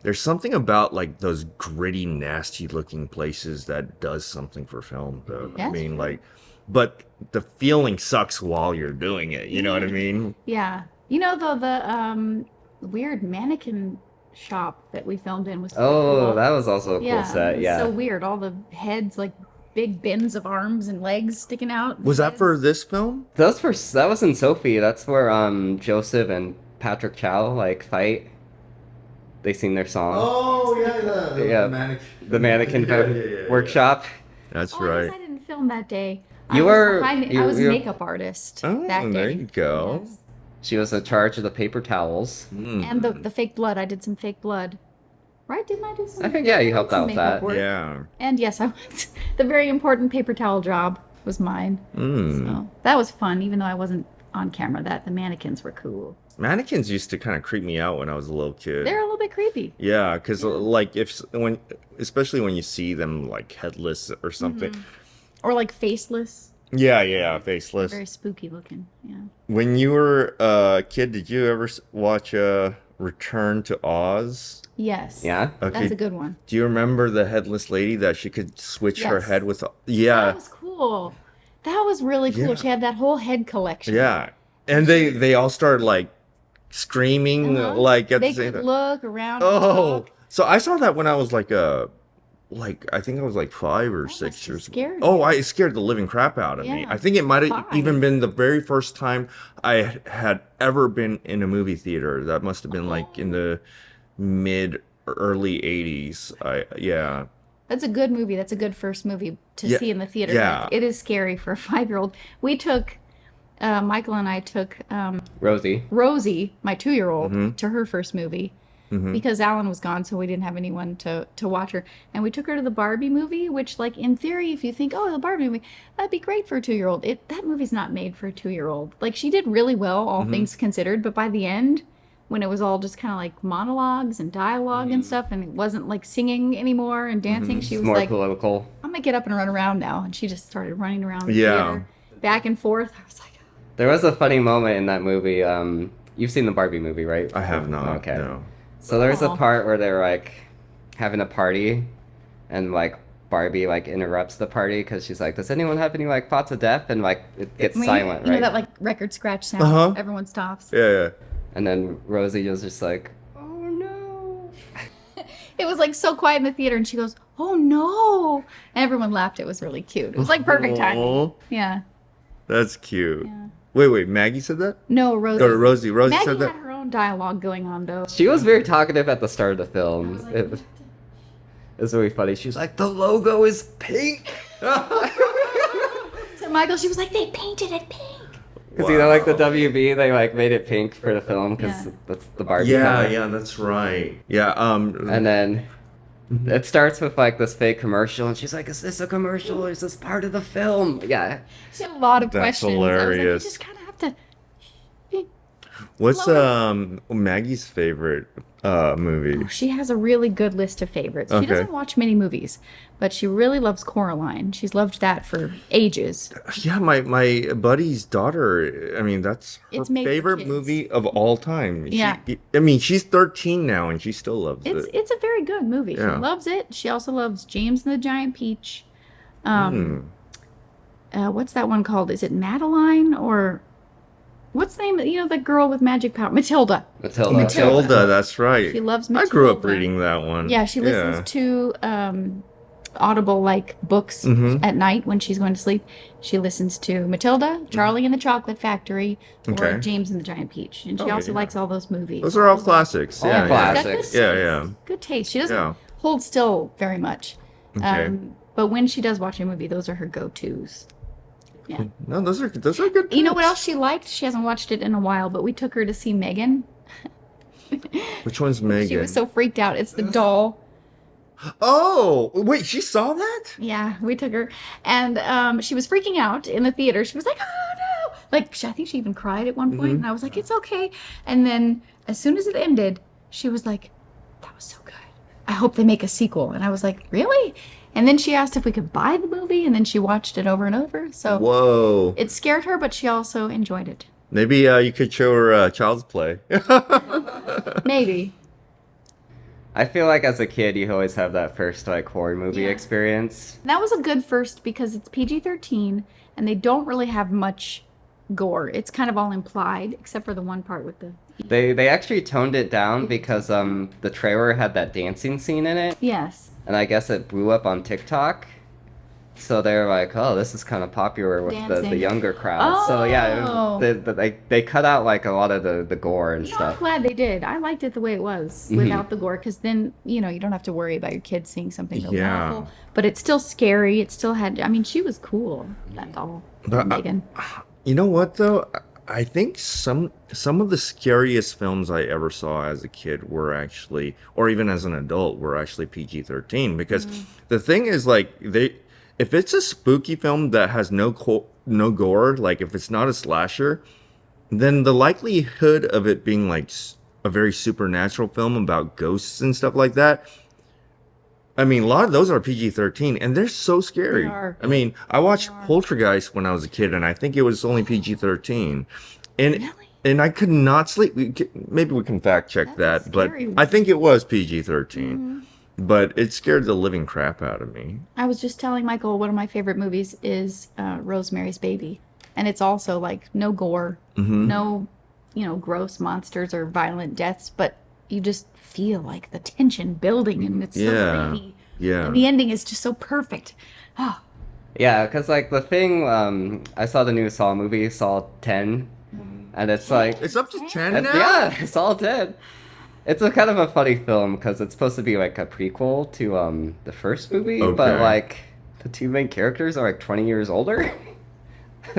there's something about like those gritty, nasty looking places that does something for film, though. Yes. I mean, like. But the feeling sucks while you're doing it. You know what I mean? Yeah. The weird mannequin shop that we filmed in was pretty cool. That was also a cool set. It was Yeah. so weird. All the heads, like big bins of arms and legs sticking out. Was that for this film? That was in Sophie. That's where Joseph and Patrick Chow like fight. They sing their song. Oh yeah, the mannequin workshop. That's I right. guess I didn't film that day. I was a makeup artist Oh, that day. there you go. Yes. She was in charge of the paper towels. And the fake blood. I did some fake blood. Right? Didn't I do some? I think, yeah, you helped some out with makeup that. work. Yeah. And yes, I was. The very important paper towel job was mine. So that was fun, even though I wasn't on camera. The mannequins were cool. Mannequins used to kind of creep me out when I was a little kid. They're a little bit creepy. Yeah, because like especially when you see them like headless or something. Or like faceless. Yeah, faceless. Very spooky looking. Yeah. When you were a kid, did you ever watch Return to Oz? Yes. Yeah? Okay. That's a good one. Do you remember the headless lady that she could switch her Yes. head with? That Yeah, was cool. That was really cool. Yeah. She had that whole head collection. yeah. And they all started like screaming like at They the same could time. look around. and Oh, talk. so I saw that when I was like I think I was like 5 or 6 must have years. scared Oh, you. I scared the living crap out of me. Yeah, I think it might have 5. even been the very first time I had ever been in a movie theater. That must have been like in the mid early 80s. Yeah. That's a good movie. That's a good first movie to Yeah, see in the theater. yeah. Like, it is scary for a 5-year-old. We took, Michael and I took Rosie. Rosie, my 2-year-old, Mm-hmm. to her first movie Mm-hmm. because Alan was gone, so we didn't have anyone to watch her. And we took her to the Barbie movie, which, like, in theory, if you think, oh, the Barbie movie, that'd be great for a 2-year-old. That movie's not made for a 2-year-old. Like, she did really well, all Mm-hmm. things considered, but by the end, when it was all just kind of like monologues and dialogue and stuff, and it wasn't like singing anymore and dancing, she It's was more like, political. I'm gonna get up and run around now. And she just started running around the Yeah. theater, back and forth. I was like, There was a funny moment in that movie. You've seen the Barbie movie, right? I have not. Okay. No. So there's a Aw. part where they're like having a party, and like Barbie like interrupts the party because she's like, "Does anyone have any like thoughts of death?" And like it gets silent, you right? know that like record scratch sound? Uh-huh. Everyone stops. Yeah. And then Rosie was just like, "Oh no!" It was like so quiet in the theater, and she goes, "Oh no!" And everyone laughed. It was really cute. It was like perfect timing. Aw, Yeah. that's cute. Yeah. Wait. Maggie said that? No, Rosie. Or Rosie. Rosie Maggie said had that? her own dialogue going on though. She was very talkative at the start of the film. I was like, It was really funny. She was like, "The logo is pink." To Michael, she was like, "They painted it pink." Because you know, like the WB, they like made it pink for the film because Yeah. that's the Barbie. Yeah, color. yeah, that's right. Yeah, And then it starts with like this fake commercial, and she's like, "Is this a commercial? Or is this part of the film?" Yeah. She had a lot of That's questions. I was like, hilarious. you just kind of have to. what's Love Maggie's favorite movie? She has a really good list of favorites. She Okay. doesn't watch many movies, but she really loves Coraline. She's loved that for ages. Yeah, my buddy's daughter. I mean, that's her It's made for favorite kids. movie of all time. Yeah. I mean, she's 13 now, and she still loves it. It's a very good movie. Yeah. She loves it. She also loves James and the Giant Peach. Hmm. What's that one called? Is it Madeline or what's the name? You know, the girl with magic power, Matilda. Matilda. Matilda, that's right. She loves I Matilda. grew up reading that one. Yeah, she listens to Audible like books Mhm. at night when she's going to sleep. She listens to Matilda, Charlie and the Chocolate Factory, or Okay. James and the Giant Peach, and she Okay, also yeah. likes all those movies. Those are all classics. All Yeah, She's got classics. good Yeah, taste. yeah. Good taste. She doesn't Yeah. hold still very much. Okay. But when she does watch a movie, those are her go-tos. Yeah. No, those are good. You know what picks. else she liked? She hasn't watched it in a while, but we took her to see Megan. Which one's Megan? She was so freaked out. It's the doll. Oh, wait, she saw that? Yeah, we took her, and she was freaking out in the theater. She was like, "Oh no!" Like I think she even cried at one point, and I was like, "It's okay." And then as soon as it ended, she was like, "That was so good. I hope they make a sequel." And I was like, "Really?" And then she asked if we could buy the movie, and then she watched it over and over. So Whoa. it scared her, but she also enjoyed it. Maybe you could show her Child's Play. Maybe. I feel like as a kid, you always have that first like horror movie Yeah. experience. That was a good first because it's PG-13 and they don't really have much gore. It's kind of all implied, except for the one part with the They actually toned it down because the trailer had that dancing scene in it, yes. and I guess it blew up on TikTok. So they're like, "Oh, this is kind of popular with the Dancing. younger crowd." So yeah, Oh. they cut out like a lot of the gore and You know, I'm stuff. glad they did. I liked it the way it was without the gore because then, you know, you don't have to worry about your kids seeing something really Yeah. awful. But it's still scary. It still had, I mean, she was cool, that doll. But, Megan. You know what though? I think some of the scariest films I ever saw as a kid were actually, or even as an adult, were actually PG-13 because the thing is like if it's a spooky film that has no gore, like if it's not a slasher, then the likelihood of it being like a very supernatural film about ghosts and stuff like that. I mean, a lot of those are PG-13, and they're so scary. They are. I mean, I watched Poltergeist when I was a kid, and I think it was only PG-13, and Really? and I could not sleep. Maybe we can fact check That's a that, but scary one. I think it was PG-13. But it scared the living crap out of me. I was just telling Michael one of my favorite movies is Rosemary's Baby. And it's also like no gore, no, you know, gross monsters or violent deaths, but you just feel like the tension building and it's so Yeah. creepy. Yeah. And the ending is just so perfect. Oh, Yeah, because like the thing, I saw the new Saw movie, Saw 10, and it's like, It's up to 10 now? yeah, Saw 10. It's a kind of a funny film because it's supposed to be like a prequel to the first movie, but Okay. like the two main characters are like 20 years older.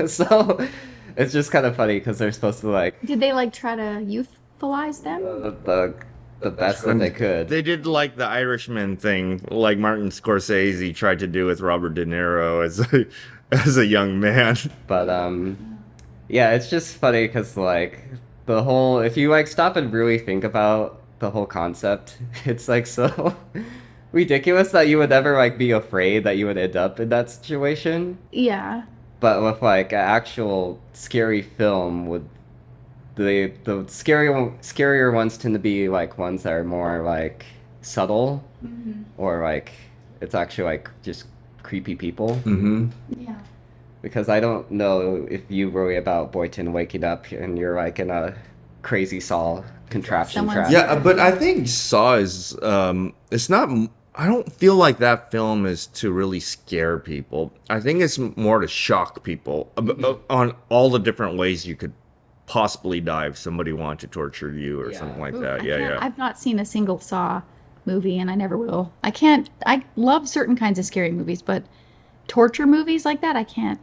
So it's just kind of funny because they're supposed to like Did they like try to youthfullize them? the best that they could. They did like the Irishman thing, like Martin Scorsese tried to do with Robert De Niro as a young man. But yeah, it's just funny because like the whole if you like stop and really think about the whole concept, it's like so ridiculous that you would never like be afraid that you would end up in that situation. Yeah. But with like an actual scary film, would the scarier ones tend to be like ones that are more like subtle, or like it's actually like just creepy people. Mm-hmm. Yeah. Because I don't know if you worry about Boynton waking up and you're like in a crazy saw contraption Someone's- trap. Yeah, but I think Saw is it's not. I don't feel like that film is to really scare people. I think it's more to shock people on all the different ways you could possibly die if somebody wanted to torture you or Yeah. something like Ooh, that. I Yeah, can't- yeah. I've not seen a single Saw movie, and I never will. I can't. I love certain kinds of scary movies, but torture movies like that, I can't.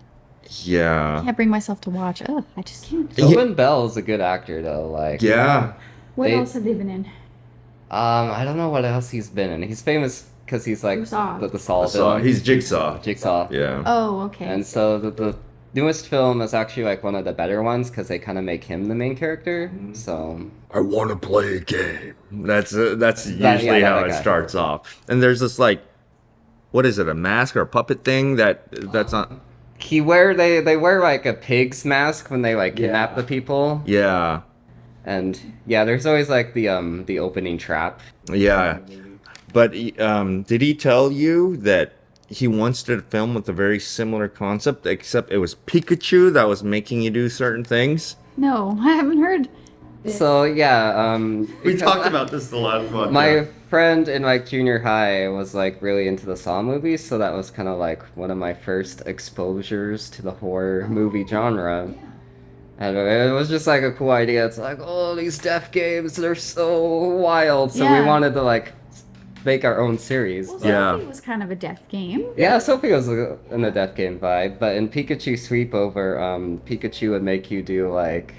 Yeah. Can't bring myself to watch. Ugh, I just can't. Tobin Bell is a good actor though. Like Yeah. What They- else have they been in? I don't know what else he's been in. He's famous because he's like Who's Saw? the Saw Saw. villain. He's Jigsaw. Jigsaw. Yeah. Oh, okay. And so the newest film is actually like one of the better ones because they kind of make him the main character. So I want to play a game. That's usually yeah, how that it guy. starts off. And there's this like, what is it? A mask or a puppet thing that's not. they wear like a pig's mask when they like kidnap the people. Yeah. And yeah, there's always like the opening trap. Yeah. But did he tell you that he once did a film with a very similar concept, except it was Pikachu that was making you do certain things? No, I haven't heard. So yeah, We because talked about this the last one. my friend in like junior high was like really into the Saw movies, so that was kind of like one of my first exposures to the horror movie genre. And it was just like a cool idea. It's like, oh, these death games, they're so wild. So we Yeah. wanted to like make our own series. Well, Yeah. Sophie was kind of a death game. Yeah, Sophie was in the death game vibe, but in Pikachu Sweepover, Pikachu would make you do like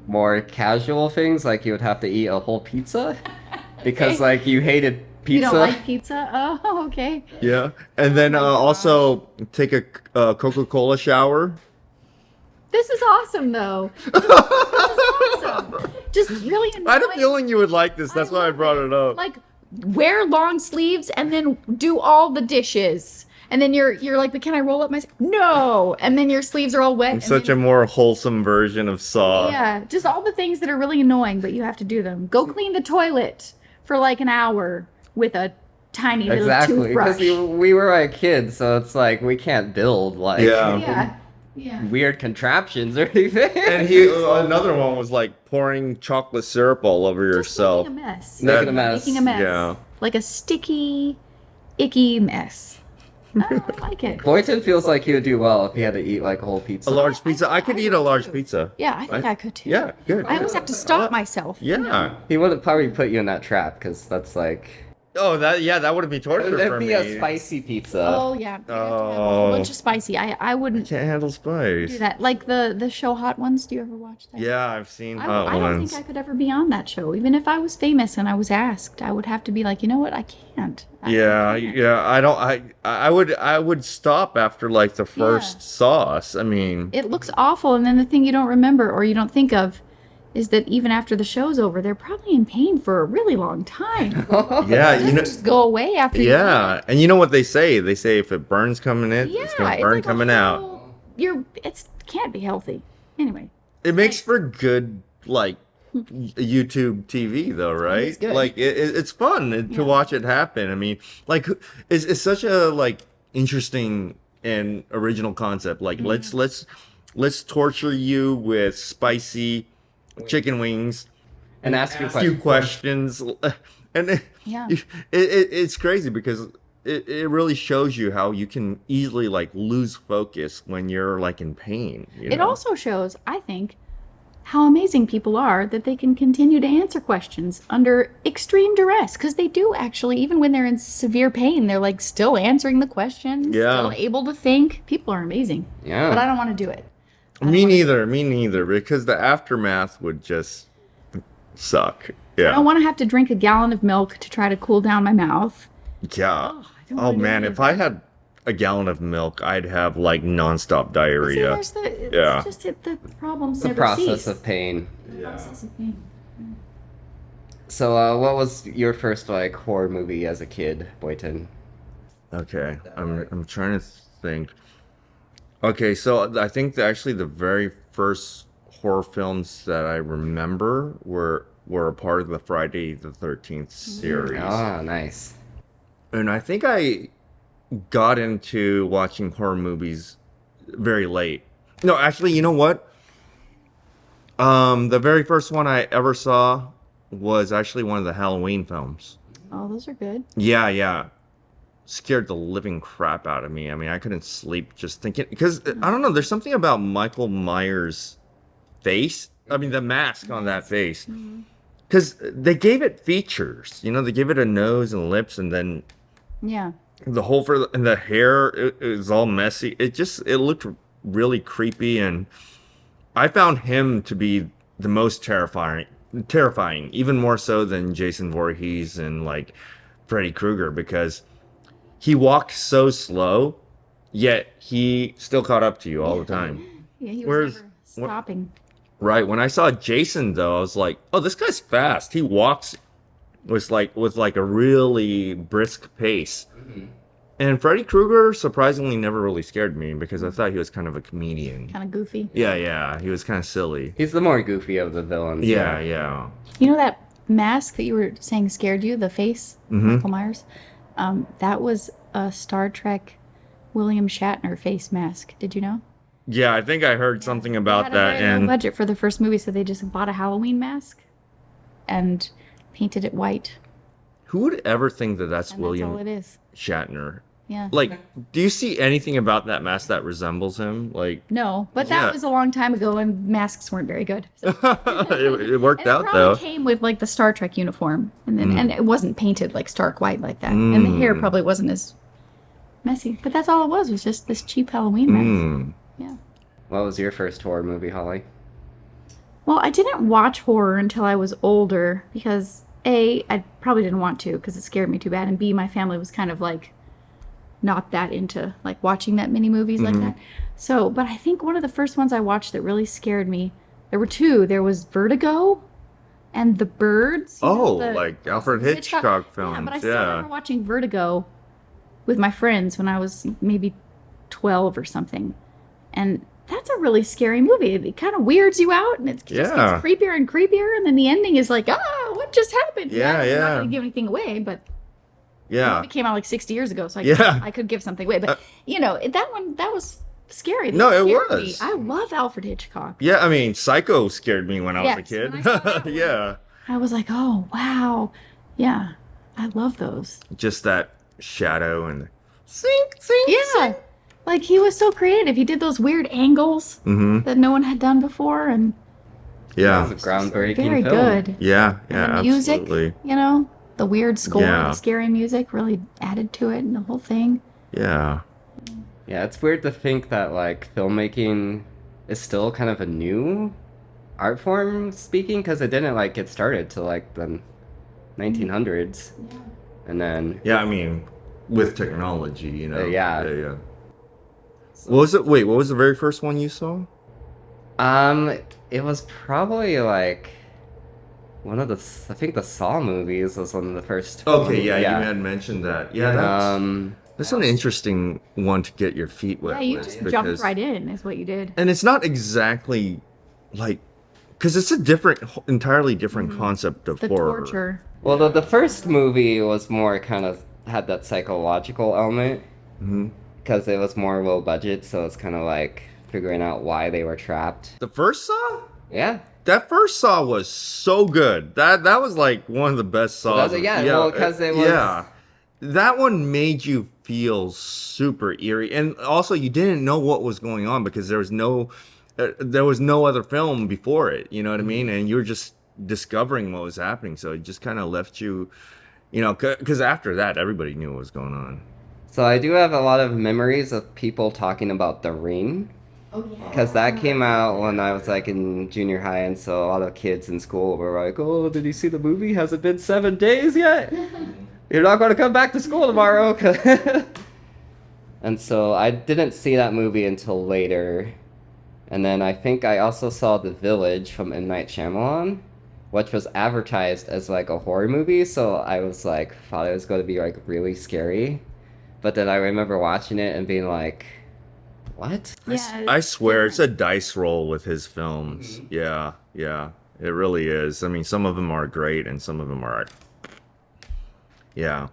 more casual things, like you would have to eat a whole pizza because Okay. like you hated pizza. You don't like pizza? Oh, okay. Yeah. And then my also take a Coca-Cola shower. This is awesome, though. This is awesome. Just really annoying. I had a feeling you would like this. That's why I love brought it up. Like, wear long sleeves and then do all the dishes. And then you're like, but can I roll up my... No! And then your sleeves are all wet. I'm and such a then, more wholesome version of Saw. Yeah, just all the things that are really annoying, but you have to do them. Go clean the toilet for like an hour with a tiny little Exactly, because toothbrush. we were like kids, so it's like we can't build like Yeah. Yeah. weird contraptions or anything. And he another one was like pouring chocolate syrup all over Just yourself. making a mess. Making a mess. Making a mess. Yeah. Like a sticky, icky mess. I like it. Boynton feels like he would do well if he had to eat like a whole pizza. A large pizza. I could eat a large pizza. Yeah, I think I could too. Yeah, good. I always have to stop myself. Yeah. He wouldn't probably put you in that trap because that's like Oh, that would be torture it'd for be me. a spicy pizza. Oh yeah. You have to have a whole Oh. bunch of spicy. I wouldn't Can't handle spice. do that. Like the show Hot Ones. Do you ever watch that? Yeah, I've seen I, hot I don't ones. think I could ever be on that show. Even if I was famous and I was asked, I would have to be like, you know what? I can't. Yeah, yeah. I would stop after like the first sauce. I mean, It looks awful, and then the thing you don't remember or you don't think of is that even after the show's over, they're probably in pain for a really long time. yeah, It you know. doesn't just go away after. Yeah, and you know what they say? They say if it burns coming in, Yeah, it's gonna burn like a coming out. whole- It can't be healthy. Anyway. It makes for good like YouTube TV though, right? It's good. Like it's fun to watch it happen. I mean, like it's such a like interesting and original concept. Like let's torture you with spicy chicken wings and ask you ask you questions. questions and Yeah. it's crazy because it really shows you how you can easily like lose focus when you're like in pain. You It know? also shows, I think, how amazing people are that they can continue to answer questions under extreme duress, because they do actually, even when they're in severe pain, they're like still answering the questions, Yeah. still able to think. People are amazing. Yeah. But I don't want to do it. Me neither, because the aftermath would just suck. I Yeah. don't want to have to drink a gallon of milk to try to cool down my mouth. Yeah. I don't Oh wanna do man, any of if I that. had a gallon of milk, I'd have like nonstop See, diarrhea. there's it's Yeah. just the problems The never process cease. of pain. Yeah. Process of pain. So, what was your first like horror movie as a kid, Boynton? Okay, I'm trying to think. Okay, so I think actually the very first horror films that I remember were a part of the Friday the 13th series. Ah, nice. And I think I got into watching horror movies very late. No, actually, you know what? The very first one I ever saw was actually one of the Halloween films. Oh, those are good. Yeah, yeah. Scared the living crap out of me. I mean, I couldn't sleep just thinking, because I don't know, there's something about Michael Myers' face. I mean, the mask on that face. Because they gave it features. You know, they gave it a nose and lips, and then Yeah. the whole and the hair, it was all messy. It looked really creepy, and I found him to be the most terrifying, even more so than Jason Voorhees and like Freddy Krueger, because he walked so slow, yet he still caught up to you all the time. Yeah, he was Whereas- never stopping. Right. When I saw Jason, though, I was like, "Oh, this guy's fast. He walks with like a really brisk pace." And Freddy Krueger surprisingly never really scared me, because I thought he was kind of a comedian. Kind of goofy. Yeah, yeah, he was kind of silly. He's the more goofy of the villains. Yeah, yeah. You know that mask that you were saying scared you, the face, Mhm. Michael Myers? That was a Star Trek William Shatner face mask. Did you know? Yeah, I think I heard something They about had that, a very low and budget for the first movie, so they just bought a Halloween mask and painted it white. who would ever think that that's And that's all William it is. Shatner? Yeah. Like, do you see anything about that mask that resembles him? Like, No, but Yeah. that was a long time ago, and masks weren't very good. So. it worked And it out probably though. came with like the Star Trek uniform, and then and it wasn't painted like stark white like that, and the hair probably wasn't as messy. But that's all it was just this cheap Halloween mask. Mm. Yeah. What was your first horror movie, Holly? Well, I didn't watch horror until I was older because A, I probably didn't want to because it scared me too bad, and B, my family was kind of like not that into like watching that many movies like that. So, but I think one of the first ones I watched that really scared me, there were two. There was Vertigo and The Birds. you know, Oh, the- like Alfred Hitchcock Yeah, films. but I still Yeah. remember watching Vertigo with my friends when I was maybe 12 or something. And that's a really scary movie. It kind of weirds you out, and it just Yeah. gets creepier and creepier, and then the ending is like, what just happened? Yeah, I'm not yeah. going to give anything away, but the Yeah. movie came out like 60 years ago, so Yeah. I could give something away. But, that was scary. That No, it scared me. was. I love Alfred Hitchcock. Yeah, I mean, Psycho scared me when I was a Yes, kid. when I saw that one. Yeah. I was like, oh, wow. Yeah, I love those. Just that shadow and sink, sink. Yeah. Like, he was so creative. He did those weird angles Mm-hmm. that no one had done before, and Yeah. It was a groundbreaking very film. good. Yeah, yeah, And the music, absolutely. the weird score, Yeah. the scary music really added to it and the whole thing. Yeah. Yeah, it's weird to think that like filmmaking is still kind of a new art form speaking, because it didn't like get started till like the 1900s, and then Yeah, I mean, with technology, yeah. Yeah. What was it? Wait, what was the very first one you saw? it was probably like one of the I think the Saw movies was one of the first. Okay, yeah, you had mentioned that. Yeah, that's an interesting one to get your feet wet Yeah, you with, just because- jumped right in, is what you did. And it's not exactly like, because it's a entirely different concept of The horror. torture. Well, the first movie was more kind of had that psychological element Mhm. because it was more low budget, so it's kind of like figuring out why they were trapped. The first Saw? Yeah. That first Saw was so good. That was like one of the best Saws. that's- yeah, well, 'cause it was- Yeah. That one made you feel super eerie. And also, you didn't know what was going on because there was no there was no other film before it. You know what I mean? And you were just discovering what was happening, so it just kind of left you, because after that, everybody knew what was going on. So I do have a lot of memories of people talking about The Ring. Oh yeah. Because that came out when I was like in junior high, and so a lot of kids in school were like, "Oh, did you see the movie? Has it been 7 days yet? You're not going to come back to school tomorrow." And so I didn't see that movie until later. And then I think I also saw The Village from M. Night Shyamalan, which was advertised as like a horror movie. So I was like, thought it was going to be like really scary. But then I remember watching it and being like, what? Yeah. I swear it's a dice roll with his films. Yeah, it really is. I mean, some of them are great and some of them are, yeah.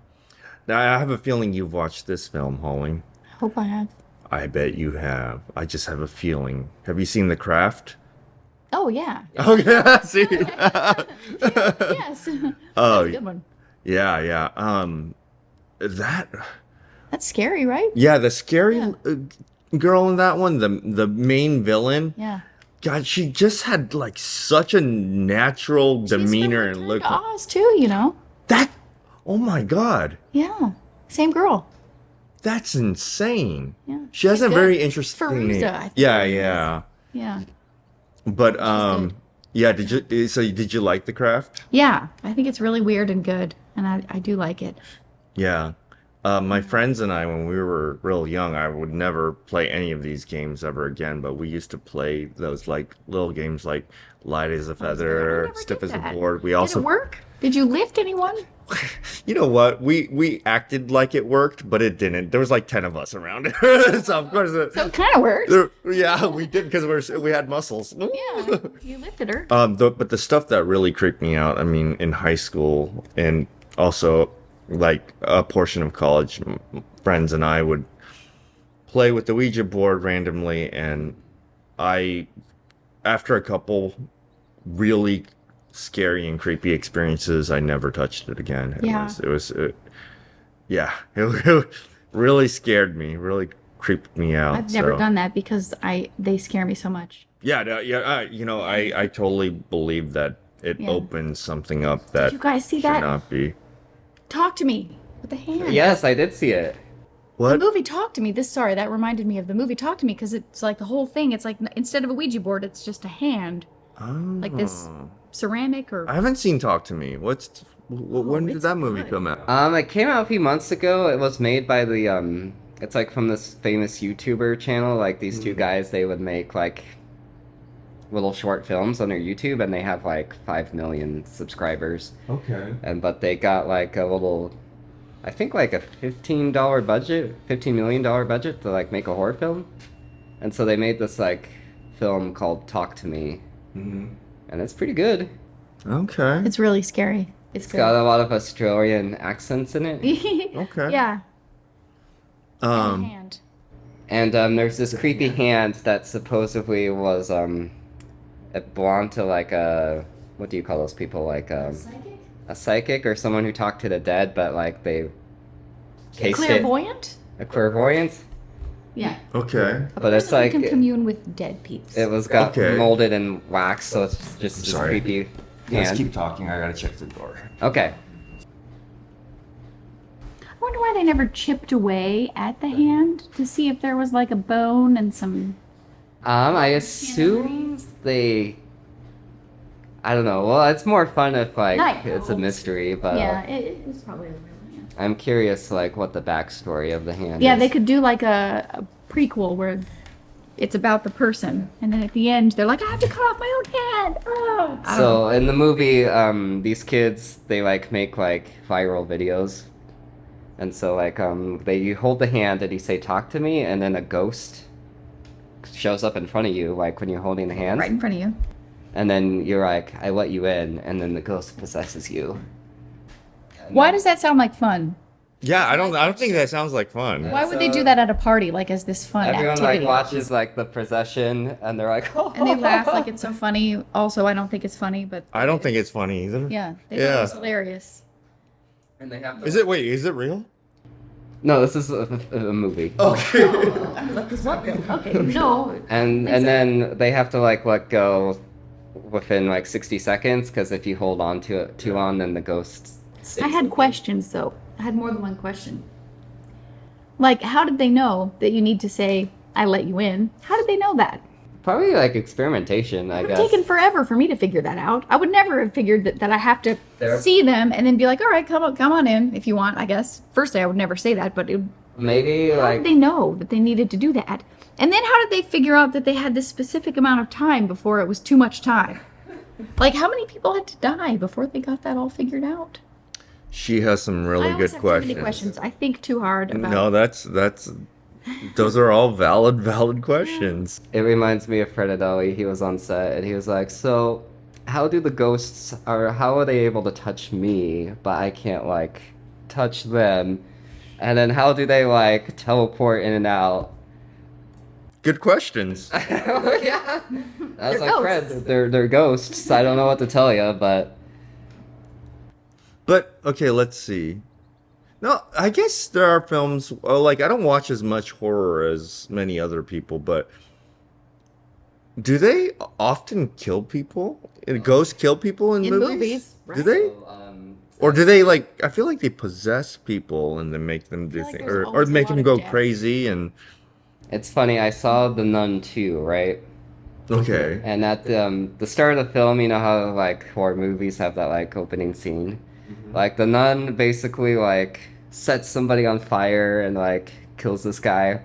Now I have a feeling you've watched this film, Holly. Hope I have. I bet you have. I just have a feeling. Have you seen The Craft? Oh yeah. Oh yeah, see. Yes. Oh, That's a good one. yeah. That. That's scary, right? Yeah, the scary Yeah. girl in that one, the main villain. Yeah. God, she just had like such a natural demeanor and look. To Oz too. That. Oh my God. Yeah. Same girl. That's insane. Yeah. She has She's a good. very interesting Feruza, name. I think Yeah, her name is. yeah. Yeah. But good. yeah. Did you like The Craft? Yeah. I think it's really weird and good, and I do like it. Yeah. My friends and I, when we were real young, I would never play any of these games ever again, but we used to play those like little games like Light as a Feather, never Stiff did as a that. Board. We Did also, it work? Did you lift anyone? you know what? We acted like it worked, but it didn't. There was like 10 of us around. So of course, So it kind of worked. yeah, we did because we had muscles. Yeah. You lifted her. But the stuff that really creeped me out, I mean, in high school and also like a portion of college, friends and I would play with the Ouija board randomly, and after a couple really scary and creepy experiences, I never touched it again. It really scared me, really creeped me out. I've never done that because they scare me so much. Yeah, no, yeah. I totally believe that it Yeah. opens something up that Did you guys see should that? not be. Talk to me with the hand. Yes, I did see it. The What? movie Talk to Me. That reminded me of the movie Talk to Me because it's like the whole thing. It's like instead of a Ouija board, it's just a hand, like this ceramic or. I haven't seen Talk to Me. When did it's that movie good. come out? It came out a few months ago. It was made by the it's like from this famous YouTuber channel. Like these two guys, they would make like little short films on their YouTube, and they have like 5 million subscribers. Okay. But they got like a little, I think like a $15 budget, $15 million budget to like make a horror film, and so they made this like film called Talk to Me, and it's pretty good. Okay. It's really scary. It's It's got a lot of Australian accents in it. good. Okay. Yeah. Um. Hand. And there's this creepy hand that supposedly was it belonged to like a, what do you call those people, like a psychic or someone who talked to the dead, but like they tasted Clairvoyant. a clairvoyant. Yeah. Okay. But it's like you can commune with dead peeps. it was got Okay. molded in wax, so it's just this Sorry. creepy Let's hand. keep talking. I gotta check the door. Okay. I wonder why they never chipped away at the hand to see if there was like a bone and some. I assume they. I don't know. Well, it's more fun if like Night it's a owls. mystery, but Yeah, it's probably a real hand. I'm curious like what the backstory of the hand Yeah, is. they could do like a prequel where it's about the person, and then at the end they're like, I have to cut off my own hand. Oh. I don't know. So in the movie, these kids they like make like viral videos, and so like you hold the hand and you say talk to me, and then a ghost shows up in front of you like when you're holding the hand, Right in front of you. and then you're like I let you in, and then the ghost possesses you. And Why then- does that sound like fun? Yeah, I don't think that sounds like fun. Why would they do that at a party, like as this fun Everyone activity? like watches like the possession, and they're like, oh. And they laugh like it's so funny. Also, I don't think it's funny, but I don't think it's funny either. yeah, they thought it Yeah. was hilarious. And they have to, Is it? Wait, is it real? No, this is a movie. Okay. Okay, no. And then they have to like let go within like 60 seconds because if you hold on to it too long, then the ghost. I had questions though. I had more than one question. Like, how did they know that you need to say, I let you in? How did they know that? Probably like experimentation, I It would guess. have taken forever for me to figure that out. I would never have figured that I have to There- see them and then be like, all right, come on in if you want, I guess. Firstly, I would never say that, but Maybe how like did they know that they needed to do that? And then how did they figure out that they had this specific amount of time before it was too much time? Like, how many people had to die before they got that all figured out? She has some really I always good have questions. too many questions. I think too hard about No, that's those are all valid questions. it reminds me of Fred Adelli. He was on set and he was like, "So, how do the ghosts or how are they able to touch me, but I can't like touch them? And then how do they like teleport in and out?" Good questions. Yeah, I was They're like, Fred, ghosts. they're ghosts. I don't know what to tell you, but But okay, let's see. No, I guess there are films. Well, like I don't watch as much horror as many other people, but do they often kill people? Ghosts kill people in In movies, Do right. they? So, Or do they like? I feel like they possess people and then make them do feel like things, there's or always a make lot them of go death. crazy and. it's funny. I saw The Nun 2, right? Okay. And at the start of the film, you know how like horror movies have that like opening scene. Like the nun basically like sets somebody on fire and like kills this guy.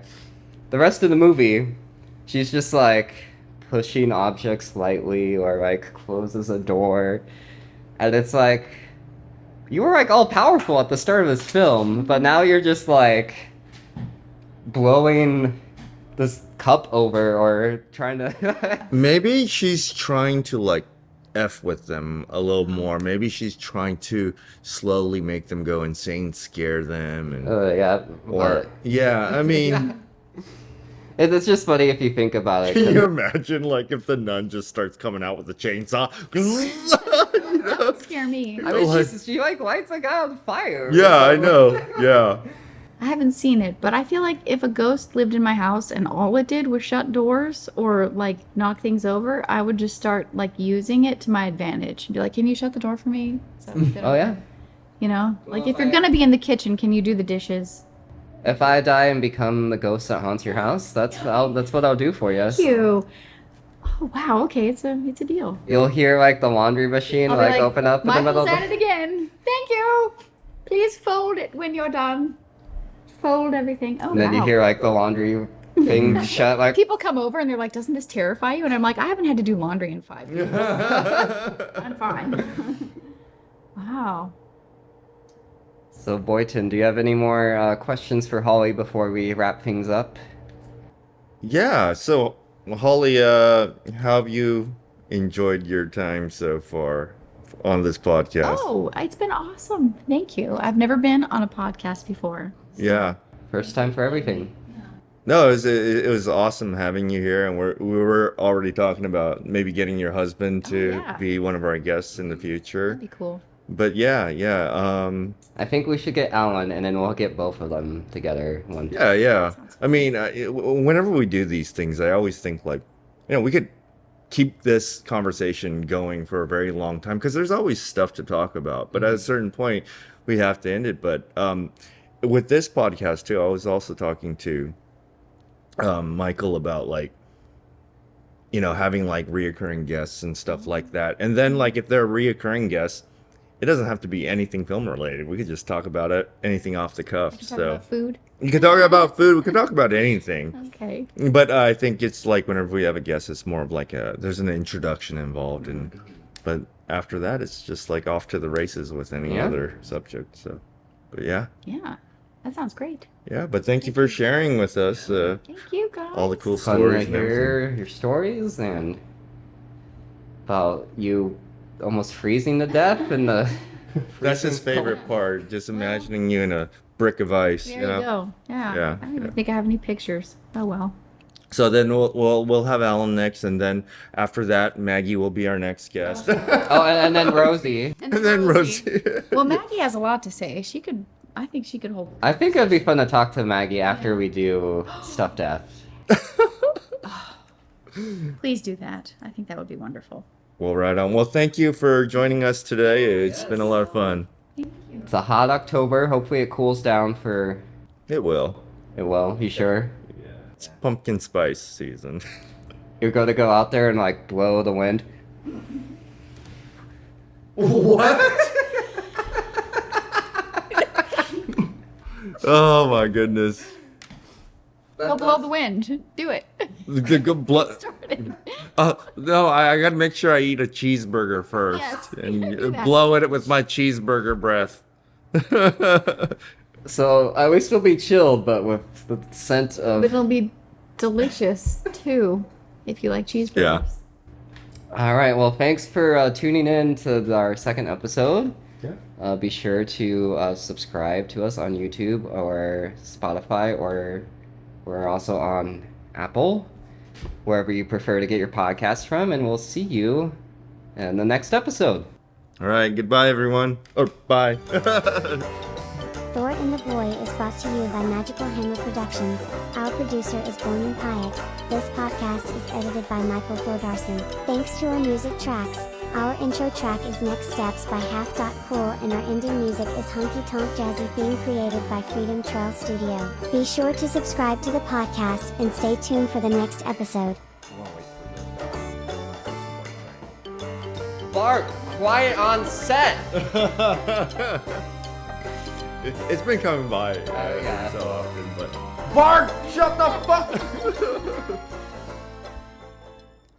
The rest of the movie, she's just like pushing objects lightly or like closes a door. And it's like you were like all powerful at the start of this film, but now you're just like blowing this cup over or trying to Maybe she's trying to like F with them a little more. Maybe she's trying to slowly make them go insane, scare them, and yeah, or yeah. I mean, it's just funny if you think about it. can 'cause- you imagine like if the nun just starts coming out with a chainsaw? You know? That would scare me. I mean, Like- she like lights a guy on fire. Yeah, I know. Yeah. I haven't seen it, but I feel like if a ghost lived in my house and all it did was shut doors or like knock things over, I would just start like using it to my advantage and be like, "Can you shut the door for me?" Is that good? Oh yeah. You know, like Well, if you're I- gonna be in the kitchen, can you do the dishes? If I die and become the ghost that haunts your house, that's what I'll do for you. Thank you. Oh wow, okay, it's a deal. You'll hear like the laundry machine I'll be like open up in the middle Michael's of at it again. Thank you. Please fold it when you're done. Fold everything. Oh and then wow. you hear like the laundry thing shut like People come over and they're like, "Doesn't this terrify you?" And I'm like, "I haven't had to do laundry in 5 years. I'm fine." Wow. So Boynton, do you have any more questions for Holly before we wrap things up? Yeah. So, Holly, how have you enjoyed your time so far on this podcast? Oh, it's been awesome. Thank you. I've never been on a podcast before. Yeah. First time for everything. No, it was awesome having you here, and we were already talking about maybe getting your husband to yeah. be one of our guests in the future. That'd be cool. But yeah. I think we should get Alan and then we'll get both of them together one time. Yeah. I mean, whenever we do these things, I always think like, we could keep this conversation going for a very long time because there's always stuff to talk about. But at a certain point, we have to end it. But with this podcast too, I was also talking to Michael about like, having like reoccurring guests and stuff like that. And then like if they're reoccurring guests, it doesn't have to be anything film related. We could just talk about it, anything off the cuff. We can talk So about food. you can talk about food. We can talk about anything. Okay. But I think it's like whenever we have a guest, it's more of like there's an introduction involved, but after that, it's just like off to the races with any Yeah. other subject. So, but yeah. That sounds great. But thank you for sharing with us Thank you, guys. all the cool Fun to stories and everything. hear your stories and about you almost freezing to death in the That's his freezing cold. favorite part. Just imagining you in a brick of ice. There you you know. go. Yeah. Yeah, I don't even think I have any pictures. Oh well. So then we'll have Alan next, and then after that, Maggie will be our next guest. Oh, and then Rosie. And then Rosie. Well, Maggie has a lot to say. She could I think she could hold. I think it'd be fun to talk to Maggie after we do Stuff Death. Please do that. I think that would be wonderful. Well, right on. Well, thank you for joining us today. It's been a lot of fun. It's a hot October. Hopefully it cools down for... It will. It will. You sure? It's pumpkin spice season. You're going to go out there and like blow the wind? What? Oh my goodness. Go blow the wind. Do it. The good blood. Started. No, I gotta make sure I eat a cheeseburger first Yes, and do that. blow it with my cheeseburger breath. So at least we'll be chilled, but with the scent But of... it'll be delicious too, if you like cheeseburgers. Yeah. All right, well, thanks for tuning in to our second episode. Yeah. Be sure to subscribe to us on YouTube or Spotify, or we're also on Apple, wherever you prefer to get your podcast from, and we'll see you in the next episode. All right. Goodbye, everyone. Or bye. Thor and the Boy is brought to you by Magical Hammer Productions. Our producer is Boynton Paek. This podcast is edited by Michael Thordarson. Thanks to our music tracks. Our intro track is Next Steps by Half.Cool, and our ending music is Honky Tonk Jazzy, theme created by Freedom Trail Studio. Be sure to subscribe to the podcast and stay tuned for the next episode. Bart, quiet on set! It's been coming by yeah. so often, but Bart, shut the fuck.